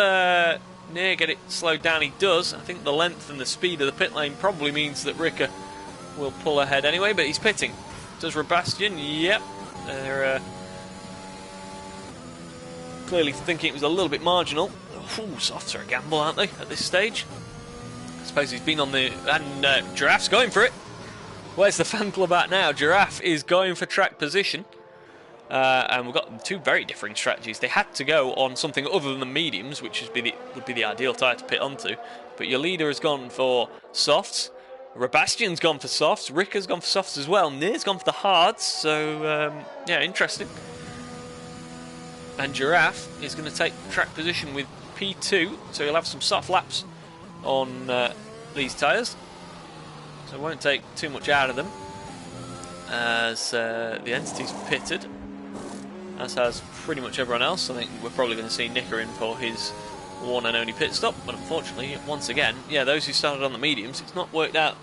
Near get it slowed down? He does. I think the length and the speed of the pit lane probably means that Ricker will pull ahead anyway, but he's pitting. Does Sebastian? Yep. They're clearly thinking it was a little bit marginal. Ooh, softs are a gamble, aren't they, at this stage? I suppose he's been on the... And Giraffe's going for it. Where's the fan club at now? Giraffe is going for track position. And we've got two very differing strategies. They had to go on something other than the mediums, which would be the ideal tyre to pit onto. But your leader has gone for softs. Sebastian's gone for softs. Ricker's gone for softs as well. Near's gone for the hards. So, yeah, interesting. And Giraffe is going to take track position with P2. So he'll have some soft laps on these tyres. So it won't take too much out of them as the entity's pitted. as has pretty much everyone else. I think we're probably going to see Nicker in for his one and only pit stop, but unfortunately, once again, yeah, those who started on the mediums, it's not worked out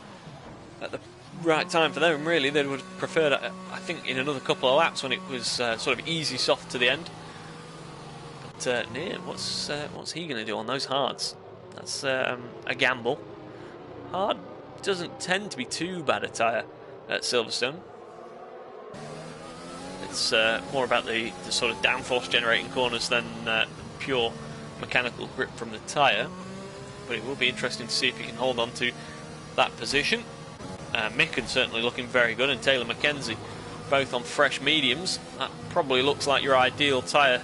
at the right time for them, really. They would have preferred, I think, in another couple of laps when it was sort of easy soft to the end. But Near, what's he going to do on those hards? That's a gamble. Hard doesn't tend to be too bad a tyre at Silverstone. It's more about the sort of downforce generating corners than pure mechanical grip from the tyre. But it will be interesting to see if he can hold on to that position. Micken certainly looking very good, and Taylor Mackenzie both on fresh mediums. That probably looks like your ideal tyre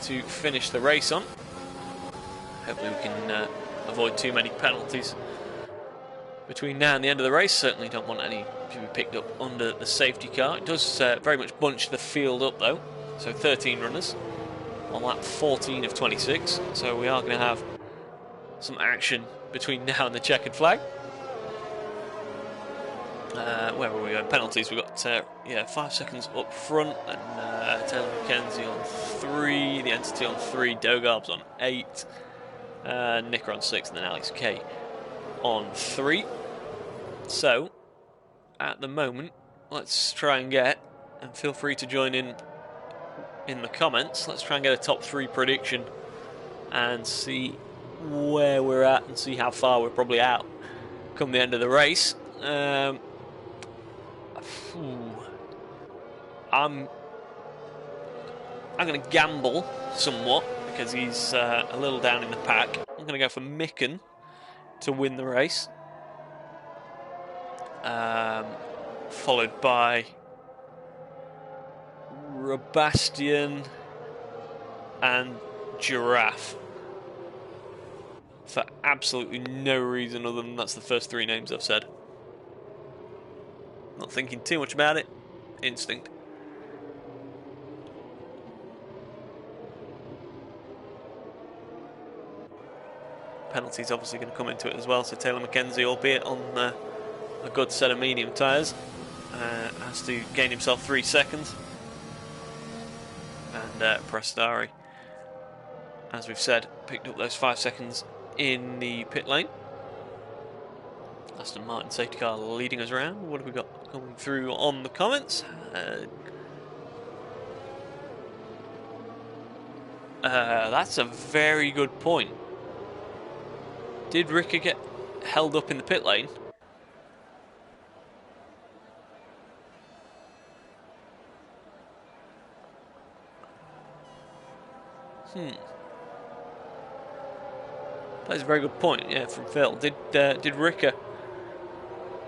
to finish the race on. Hopefully we can avoid too many penalties between now and the end of the race. Certainly don't want any to be picked up under the safety car. It does very much bunch the field up though, so 13 runners on lap 14 of 26, so we are going to have some action between now and the checkered flag. Where were we going? Penalties. We've got 5 seconds up front, and Taylor Mackenzie on 3, the Entity on 3, Dogarb's on 8, Nicker on 6, and then Alex K on 3. So, at the moment, let's try and get, and feel free to join in the comments, let's try and get a top 3 prediction and see where we're at and see how far we're probably out come the end of the race. I'm going to gamble somewhat because he's a little down in the pack. I'm going to go for Micken to win the race, followed by Sebastian and Giraffe, for absolutely no reason other than that's the first 3 names I've said. Not thinking too much about it. Instinct. Penalties obviously going to come into it as well, so Taylor Mackenzie, albeit on a good set of medium tyres, has to gain himself 3 seconds. And Prestari, as we've said, picked up those 5 seconds in the pit lane. Aston Martin safety car leading us around. What have we got coming through on the comments? That's a very good point. Did Ricker get held up in the pit lane? That's a very good point, yeah, from Phil. Did Ricker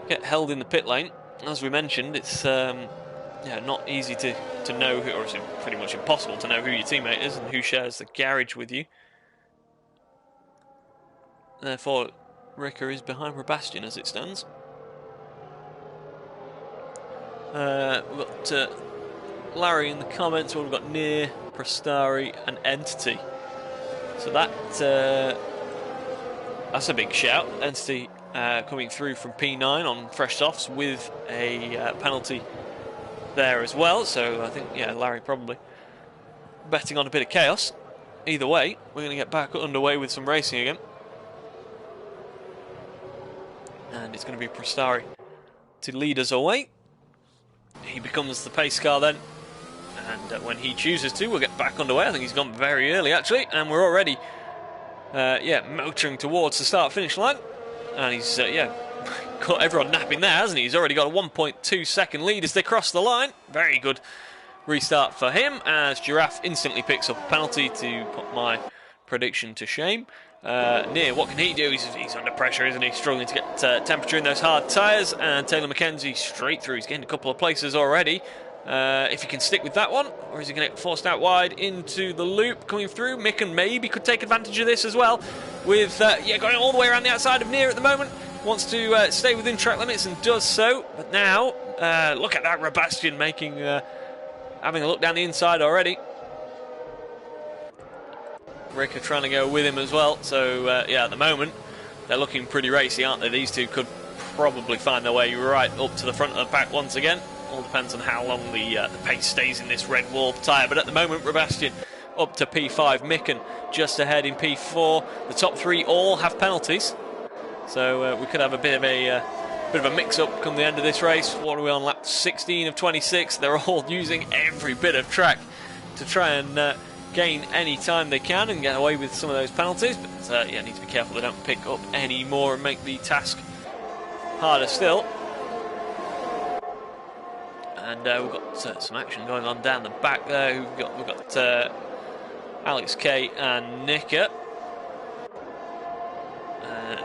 get held in the pit lane? As we mentioned, it's not easy to know who, or it's pretty much impossible to know who your teammate is and who shares the garage with you. Therefore, Ricker is behind Sebastian as it stands. We've got Larry in the comments. We've got Near, Prestari, and Entity. So that's a big shout. Entity coming through from P9 on fresh softs with a penalty there as well. So I think, yeah, Larry probably betting on a bit of chaos. Either way, we're going to get back underway with some racing again. And it's going to be Prestari to lead us away. He becomes the pace car then. And when he chooses to, we'll get back underway. I think he's gone very early, actually. And we're already, motoring towards the start-finish line. And he's, caught everyone napping there, hasn't he? He's already got a 1.2 second lead as they cross the line. Very good restart for him, as Giraffe instantly picks up a penalty to put my prediction to shame. Near, what can he do? He's under pressure, isn't he? Struggling to get temperature in those hard tyres. And Taylor Mackenzie straight through. He's gained a couple of places already. If he can stick with that one, or is he going to get forced out wide into the loop coming through? Micken maybe could take advantage of this as well, with going all the way around the outside of Near at the moment. Wants to stay within track limits and does so. But now, look at that, Sebastian making having a look down the inside already. Ricker trying to go with him as well. So at the moment they're looking pretty racy, aren't they? These two could probably find their way right up to the front of the pack once again. All depends on how long the pace stays in this red wall tyre. But at the moment, Sebastian up to P5, Micken just ahead in P4. The top three all have penalties, so we could have a bit of a mix-up come the end of this race. What are we on, lap 16 of 26? They're all using every bit of track to try and gain any time they can and get away with some of those penalties. But yeah, need to be careful they don't pick up any more and make the task harder still. And we've got some action going on down the back there. We've got Alex K and Nika.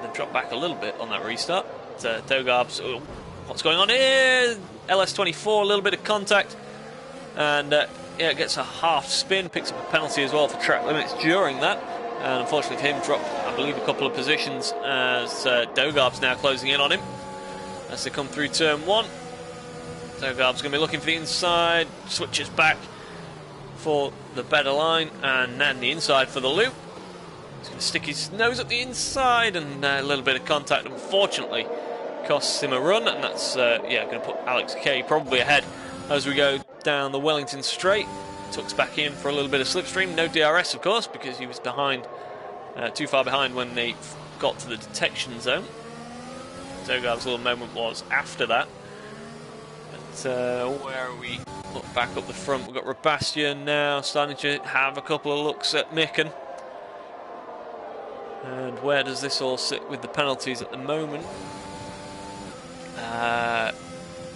They've dropped back a little bit on that restart. Dogarbs, what's going on here? LS24, a little bit of contact. And yeah, gets a half spin, picks up a penalty as well for track limits during that. And unfortunately for him, dropped, I believe, a couple of positions as Dogarb's now closing in on him as they come through turn one. Dogarb's going to be looking for the inside, switches back for the better line, and then the inside for the loop. He's going to stick his nose up the inside, and a little bit of contact, unfortunately, costs him a run, and that's yeah, going to put Alex K probably ahead as we go down the Wellington straight. Tucks back in for a little bit of slipstream. No DRS, of course, because he was behind, too far behind when they got to the detection zone. Dogarb's little moment was after that. Where are we? Look back up the front. We've got Sebastian now starting to have a couple of looks at Micken. And where does this all sit with the penalties at the moment?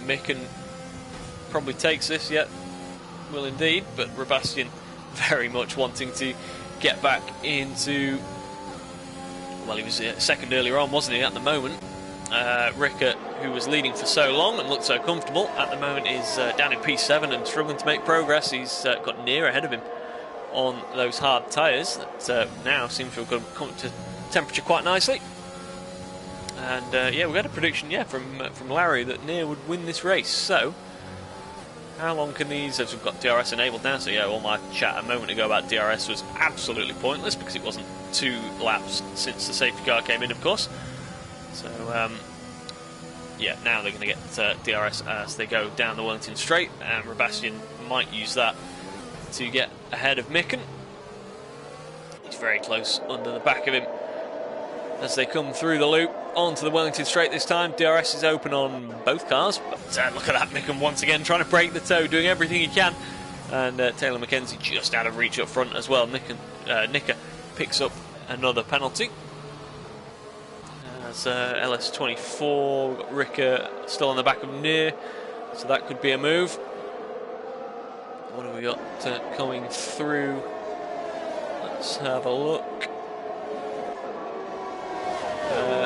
Micken probably takes this, yet will indeed, but Sebastian very much wanting to get back into, well, he was second earlier on, wasn't he, at the moment. Ricker, who was leading for so long and looked so comfortable, at the moment is down in P7 and struggling to make progress. He's got near ahead of him on those hard tyres that now seem to have come to temperature quite nicely. And yeah, we had a prediction, yeah, from Larry that Near would win this race. So how long can these, as we've got DRS enabled now, so yeah, all my chat a moment ago about DRS was absolutely pointless because it wasn't 2 laps since the safety car came in, of course. So, yeah, now they're going to get DRS as they go down the Wellington straight, and Sebastian might use that to get ahead of Micken. He's very close under the back of him as they come through the loop onto the Wellington straight this time. DRS is open on both cars, but look at that, Micken once again trying to break the toe, doing everything he can. And Taylor McKenzie just out of reach up front as well. Nika picks up another penalty. LS24, we've got Ricker still on the back of Near, so that could be a move. What have we got coming through? Let's have a look.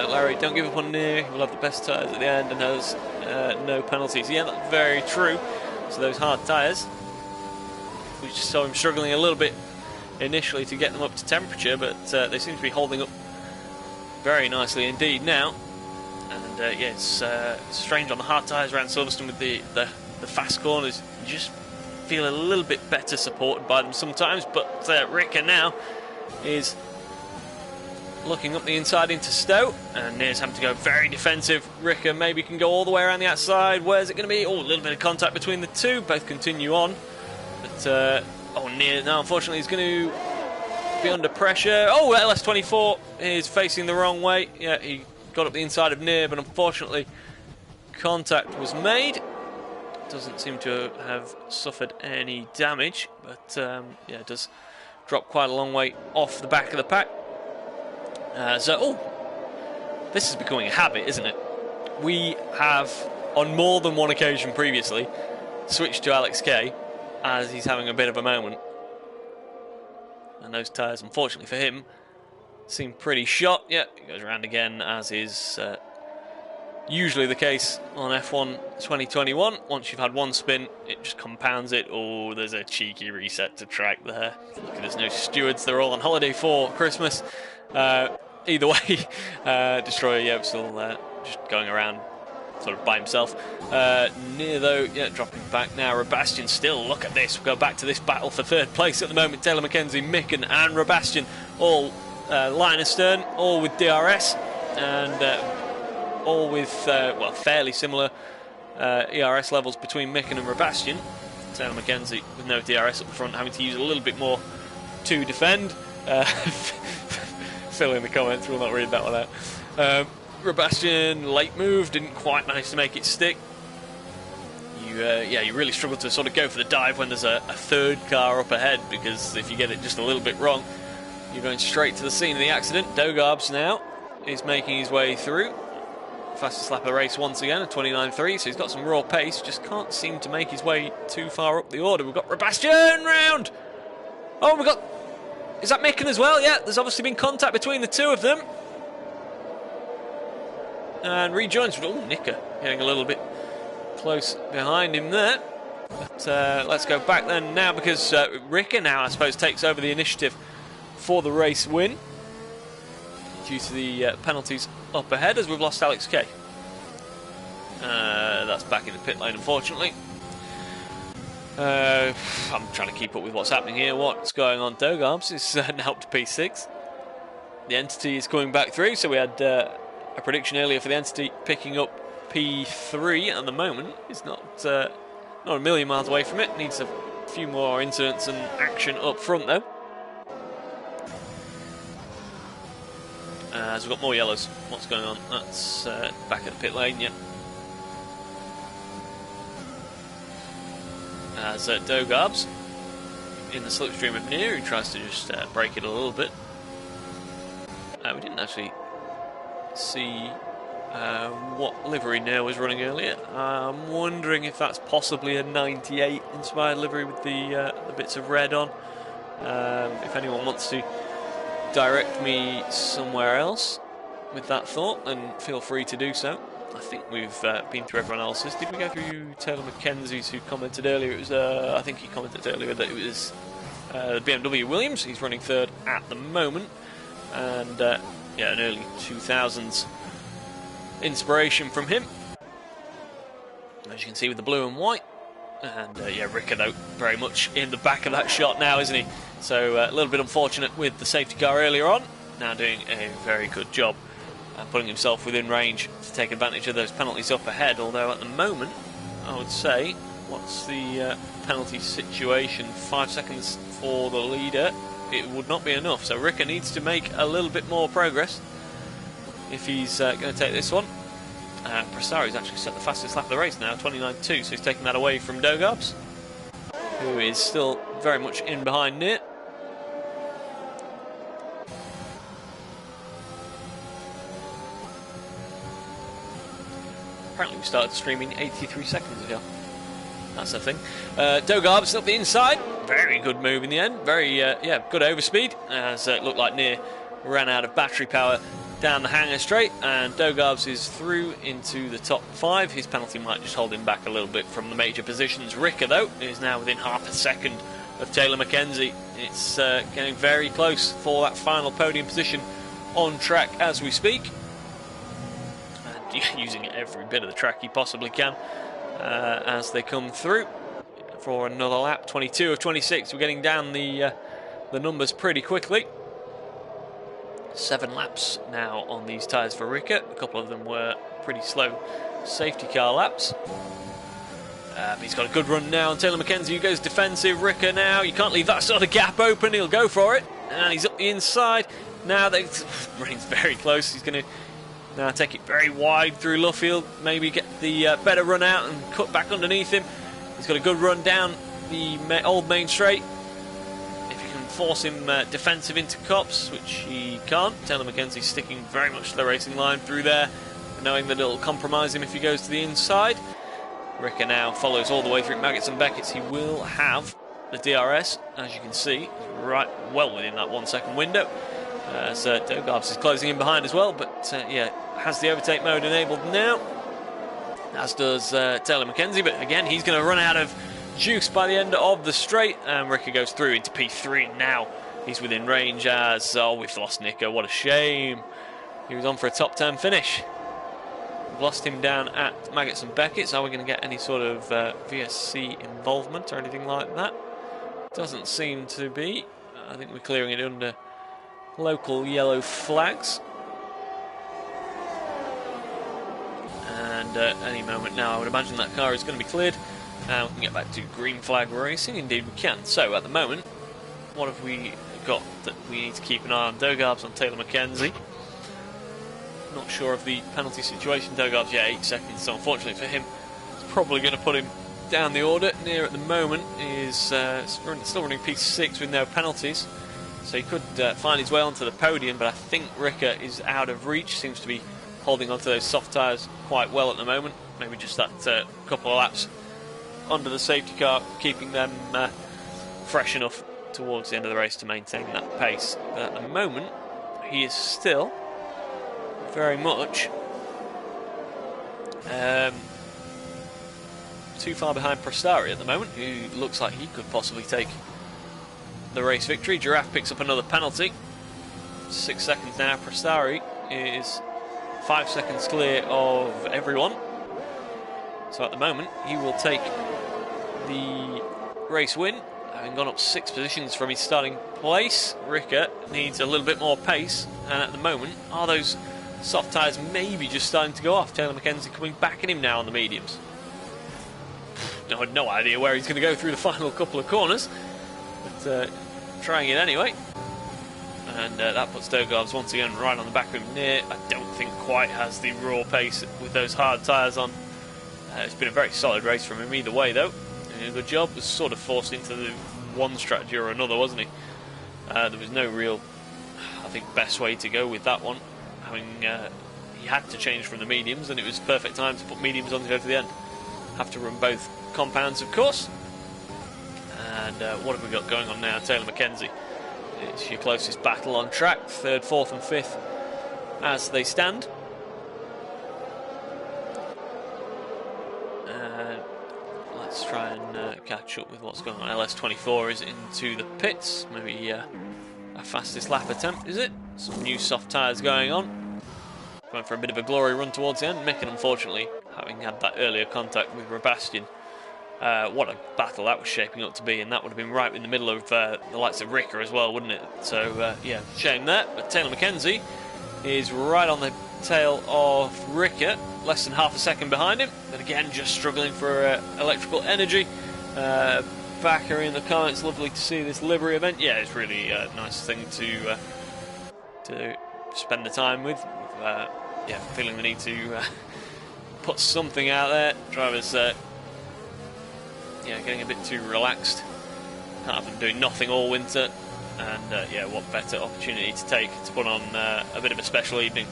Larry, don't give up on Near, we'll have the best tyres at the end and has no penalties. Yeah, that's very true. So those hard tyres, we just saw him struggling a little bit initially to get them up to temperature, but they seem to be holding up very nicely indeed now. And yeah, it's strange on the hard tyres around Silverstone with the fast corners. You just feel a little bit better supported by them sometimes, but Ricker now is looking up the inside into Stowe, and Near's having to go very defensive. Ricker maybe can go all the way around the outside. Where's it going to be? Oh, a little bit of contact between the two. Both continue on, but oh, Near now unfortunately is going to be under pressure. Oh, LS24 is facing the wrong way. Yeah, he got up the inside of Near, but unfortunately contact was made. Doesn't seem to have suffered any damage, but yeah, it does drop quite a long way off the back of the pack. Oh, this is becoming a habit, isn't it? We have, on more than one occasion previously, switched to Alex K as he's having a bit of a moment. And those tyres, unfortunately for him, seem pretty shot. Yeah, he goes around again, as is usually the case on F1 2021. Once you've had one spin, it just compounds it. Oh, there's a cheeky reset to track there. Look, there's no stewards. They're all on holiday for Christmas. Either way, Destroyer, yeah, still just going around sort of by himself. Near though, yeah, dropping back now. Sebastian still, look at this. We'll go back to this battle for third place at the moment. Taylor McKenzie, Micken and Sebastian all line astern, all with DRS, and all with, well, fairly similar ERS levels between Mick and Sebastian. Taylor Mackenzie with no DRS up the front, having to use a little bit more to defend. Phil in the comments, we'll not read that one out. Sebastian, late move, didn't quite manage to make it stick. You really struggle to sort of go for the dive when there's a third car up ahead, because if you get it just a little bit wrong, you're going straight to the scene of the accident. Dogarbs now is making his way through. Fastest lap of the race once again at 29.3, so he's got some raw pace, just can't seem to make his way too far up the order. We've got Sebastian round! Oh, we've got... Is that Micken as well? Yeah, there's obviously been contact between the two of them. And rejoins. Oh, Nicker getting a little bit close behind him there. But let's go back then now, because Ricker now, I suppose, takes over the initiative for the race win, due to the penalties up ahead, as we've lost Alex Kay. That's back in the pit lane, unfortunately. I'm trying to keep up with what's happening here. What's going on? Dogarbs is now up to P6. The Entity is coming back through, so we had a prediction earlier for the Entity picking up P3 at the moment. It's not a million miles away from it. Needs a few more incidents and action up front, though. So we've got more yellows. What's going on? That's back at the pit lane, yeah. As Dogarbs in the slipstream of Near, who tries to just break it a little bit. We didn't actually see what livery Near was running earlier. I'm wondering if that's possibly a 98 inspired livery with the bits of red on. If anyone wants to direct me somewhere else with that thought, then feel free to do so. I think we've been through everyone else's. Did we go through Taylor Mackenzie's, who commented earlier? It was I think he commented earlier that it was BMW Williams. He's running third at the moment, and yeah, an early 2000s inspiration from him, as you can see with the blue and white. And yeah, Ricker though very much in the back of that shot now, isn't he? So a little bit unfortunate with the safety car earlier on. Now doing a very good job putting himself within range to take advantage of those penalties up ahead. Although at the moment, I would say, what's the penalty situation? 5 seconds for the leader. It would not be enough. So Ricker needs to make a little bit more progress if he's going to take this one. Prasari's actually set the fastest lap of the race now, 29.2, so he's taking that away from Dogarbs, who is still very much in behind Near. Apparently we started streaming 83 seconds ago. That's the thing. Dogarbs up the inside. Very good move in the end. Very, yeah, good overspeed, as it looked like Near ran out of battery power down the hanger straight, and Dogarbs is through into the top 5. His penalty might just hold him back a little bit from the major positions. Ricker, though, is now within half a second of Taylor Mackenzie. It's getting very close for that final podium position on track as we speak. And using every bit of the track he possibly can as they come through for another lap. 22 of 26. We're getting down the numbers pretty quickly. 7 laps now on these tyres for Ricker. A couple of them were pretty slow safety car laps. But he's got a good run now on Taylor Mackenzie, who goes defensive. Ricker now, you can't leave that sort of gap open. He'll go for it. And he's up the inside. Now they're running very close. He's going to now take it very wide through Luffield. Maybe get the better run out and cut back underneath him. He's got a good run down the old main straight. Force him defensive into Copse, which he can't. Taylor Mackenzie sticking very much to the racing line through there, knowing that it'll compromise him if he goes to the inside. Ricker now follows all the way through Maggots and Beckett's. He will have the DRS, as you can see, right well within that 1 second window. So Dogarbs is closing in behind as well, but yeah, has the overtake mode enabled now, as does Taylor Mackenzie. But again, he's going to run out of juice by the end of the straight, and Ricker goes through into P3. Now he's within range, as we've lost Nicker. What a shame. He was on for a top 10 finish. We've lost him down at Maggots and Beckett's. Are we going to get any sort of VSC involvement or anything like that? Doesn't seem to be. I think we're clearing it under local yellow flags. And any moment now I would imagine that car is going to be cleared and we can get back to green flag racing. Indeed we can. So at the moment, what have we got that we need to keep an eye on? Dogarb's on Taylor Mackenzie. Not sure of the penalty situation. Dogarb's, yeah, 8 seconds, so unfortunately for him, it's probably going to put him down the order. Near at the moment is still running P6 with no penalties, so he could find his way onto the podium, but I think Ricker is out of reach. Seems to be holding onto those soft tyres quite well at the moment. Maybe just that couple of laps under the safety car, keeping them fresh enough towards the end of the race to maintain that pace. But at the moment, he is still very much too far behind Prostari at the moment, who looks like he could possibly take the race victory. Giraffe picks up another penalty. 6 seconds now. Prostari is 5 seconds clear of everyone. So at the moment, he will take the race win, having gone up 6 positions from his starting place. Ricker needs a little bit more pace, and at the moment, are those soft tyres maybe just starting to go off? Taylor Mackenzie coming back at him now on the mediums. I had no idea where he's going to go through the final couple of corners, but trying it anyway. And that puts Dogarbs once again right on the back of him. Near, I don't think quite has the raw pace with those hard tyres on. It's been a very solid race from him either way, though. A good job. Was sort of forced into the one strategy or another, wasn't he? There was no real, I think, best way to go with that one. He had to change from the mediums, and it was perfect time to put mediums on to go to the end. Have to run both compounds, of course. And what have we got going on now? Taylor Mackenzie. It's your closest battle on track. 3rd, 4th and 5th as they stand. Let's try and catch up with what's going on. LS24 is into the pits. Maybe a fastest lap attempt, is it? Some new soft tyres going on. Going for a bit of a glory run towards the end. Micken, unfortunately, having had that earlier contact with Robastian. What a battle that was shaping up to be, and that would have been right in the middle of the likes of Ricker as well, wouldn't it? So, yeah, shame that. But Taylor Mackenzie is right on the tail of Ricker, less than half a second behind him. But again, just struggling for electrical energy. Backer in the comments, lovely to see this livery event. Yeah, it's really a nice thing to spend the time with. Yeah, feeling the need to put something out there. Drivers, yeah, getting a bit too relaxed. Can't have them doing nothing all winter. And yeah, what better opportunity to take to put on a bit of a special evening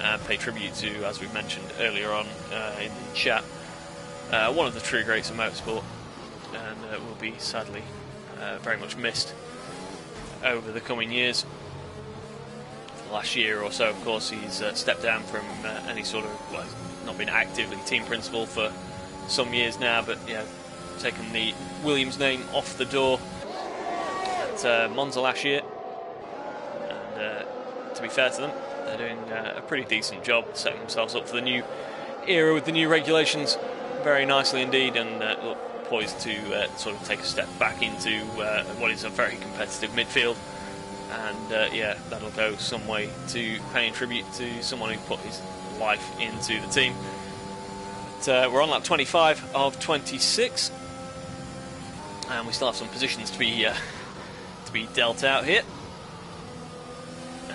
and pay tribute to, as we mentioned earlier on in the chat, one of the true greats of motorsport, and will be sadly very much missed over the coming years. Last year or so, of course, he's stepped down from any sort of, well, not been actively team principal for some years now, but yeah, taken the Williams name off the door at Monza last year. And to be fair to them, they're doing a pretty decent job setting themselves up for the new era with the new regulations very nicely indeed, and look poised to sort of take a step back into what is a very competitive midfield. And yeah, that'll go some way to paying tribute to someone who put his life into the team. But, we're on lap 25 of 26, and we still have some positions to be dealt out here.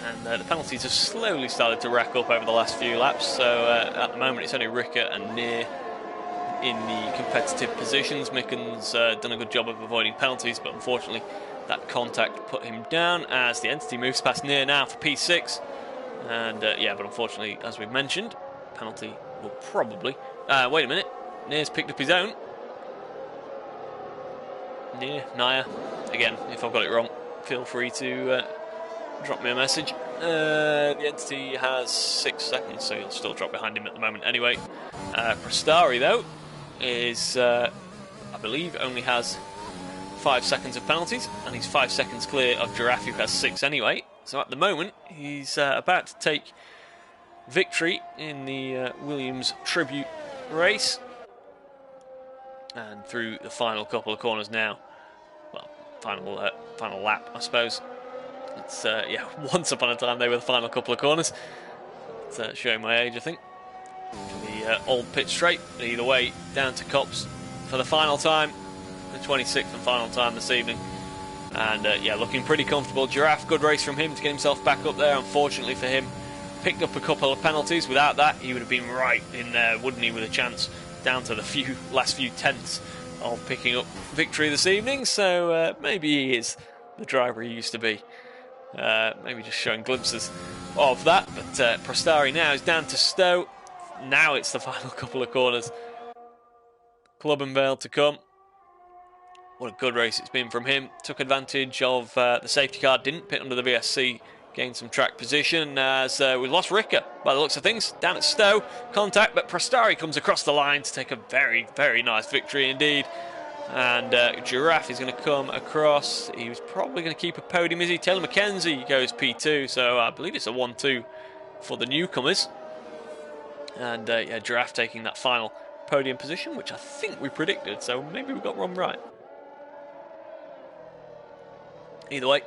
And the penalties have slowly started to rack up over the last few laps. So at the moment, it's only Ricker and Near in the competitive positions. Micken's done a good job of avoiding penalties, but unfortunately, that contact put him down as the entity moves past Near now for P6. And yeah, but unfortunately, as we've mentioned, penalty will probably... wait a minute, Near's picked up his own. Near, Naya. Again, if I've got it wrong, feel free to drop me a message. The entity has 6 seconds, so he'll still drop behind him at the moment anyway. Prostari, though, is, I believe, only has 5 seconds of penalties, and he's 5 seconds clear of Giraffe, who has 6 anyway. So at the moment, he's about to take victory in the Williams tribute race. And through the final couple of corners now. Well, final lap, I suppose. It's, yeah, once upon a time they were the final couple of corners. It's showing my age, I think. the old pit straight. But either way, down to Copse for the final time, the 26th and final time this evening. And yeah, looking pretty comfortable. Giraffe, good race from him to get himself back up there. Unfortunately for him, picked up a couple of penalties. Without that, he would have been right in there, wouldn't he, with a chance down to the last few tenths of picking up victory this evening. So maybe he is the driver he used to be. Maybe just showing glimpses of that. But Prostari now is down to Stowe. Now it's the final couple of corners. Club and Vale to come. What a good race it's been from him. Took advantage of the safety car, didn't pit under the VSC, gained some track position as we lost Ricker by the looks of things. Down at Stowe, contact, but Prostari comes across the line to take a very, very nice victory indeed. And Giraffe is going to come across. He was probably going to keep a podium, is he? Taylor McKenzie goes P2, so I believe it's a 1-2 for the newcomers. And yeah, Giraffe taking that final podium position, which I think we predicted, so maybe we got one right. Either way,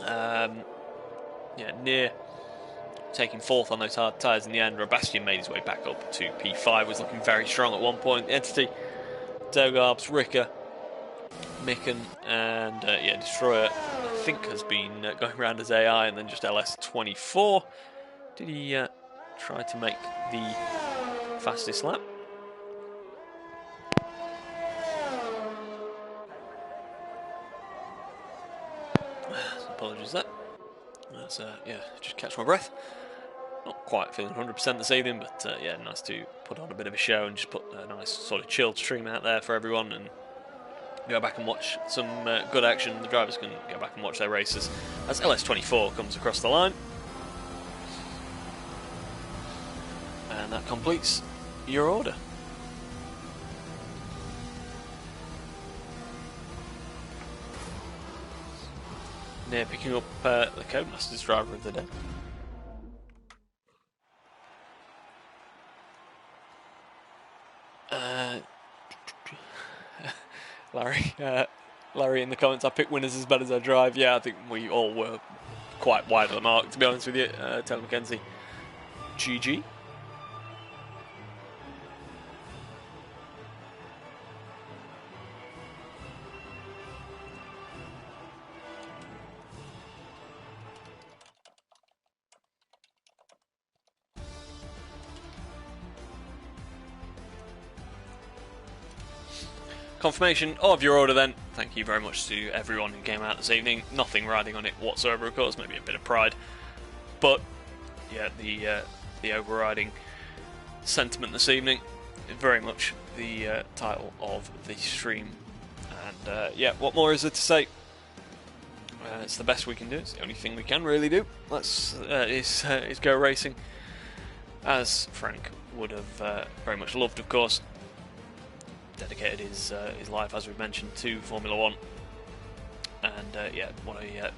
yeah, near taking fourth on those hard tyres in the end. Robastian made his way back up to P5, was looking very strong at one point. Entity, Dogarbs, Ricker, Micken, and yeah, Destroyer, I think, has been going around as AI, and then just LS24. Did he try to make the fastest lap? Apologies there. That's yeah, just catch my breath. Not quite feeling 100% this evening, but yeah, nice to put on a bit of a show and just put a nice sort of chilled stream out there for everyone and go back and watch some good action. The drivers can go back and watch their races as LS24 comes across the line. And that completes your order. Near picking up the Codemasters driver of the day. Larry in the comments, I pick winners as bad as I drive. Yeah, I think we all were quite wide of the mark, to be honest with you. Taylor McKenzie, GG. Confirmation of your order then. Thank you very much to everyone who came out this evening. Nothing riding on it whatsoever, of course, maybe a bit of pride. But yeah, the overriding sentiment this evening is very much the title of the stream. And yeah, what more is there to say? It's the best we can do. It's the only thing we can really do. Is go racing, as Frank would have very much loved, of course. Dedicated his life, as we've mentioned, to Formula 1, and yeah, what a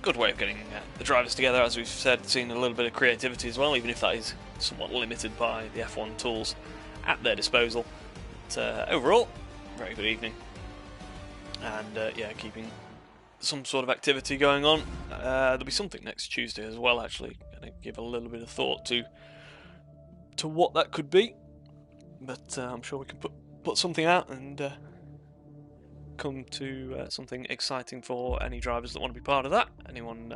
good way of getting the drivers together. As we've said, seeing a little bit of creativity as well, even if that is somewhat limited by the F1 tools at their disposal. But overall, very good evening, and yeah, keeping some sort of activity going on. There'll be something next Tuesday as well. Actually, going to give a little bit of thought to what that could be, but I'm sure we can put something out and come to something exciting for any drivers that want to be part of that. Anyone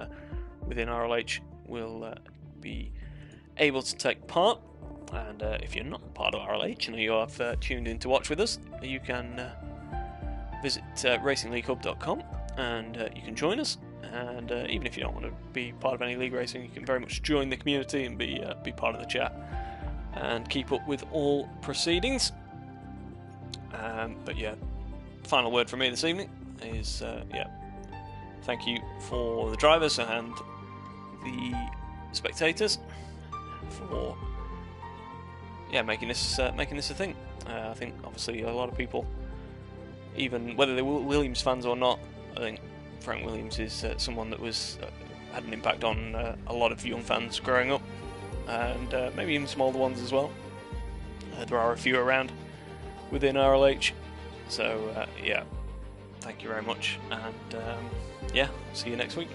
within RLH will be able to take part, and if you're not part of RLH and you have tuned in to watch with us, you can visit racingleaguehub.com and you can join us. And even if you don't want to be part of any league racing, you can very much join the community and be part of the chat and keep up with all proceedings. But yeah, final word from me this evening is yeah, thank you for the drivers and the spectators for yeah making this a thing. I think obviously a lot of people, even whether they were Williams fans or not, I think Frank Williams is someone that was had an impact on a lot of young fans growing up, and maybe even smaller ones as well. There are a few around within RLH, so yeah, thank you very much, and yeah, see you next week.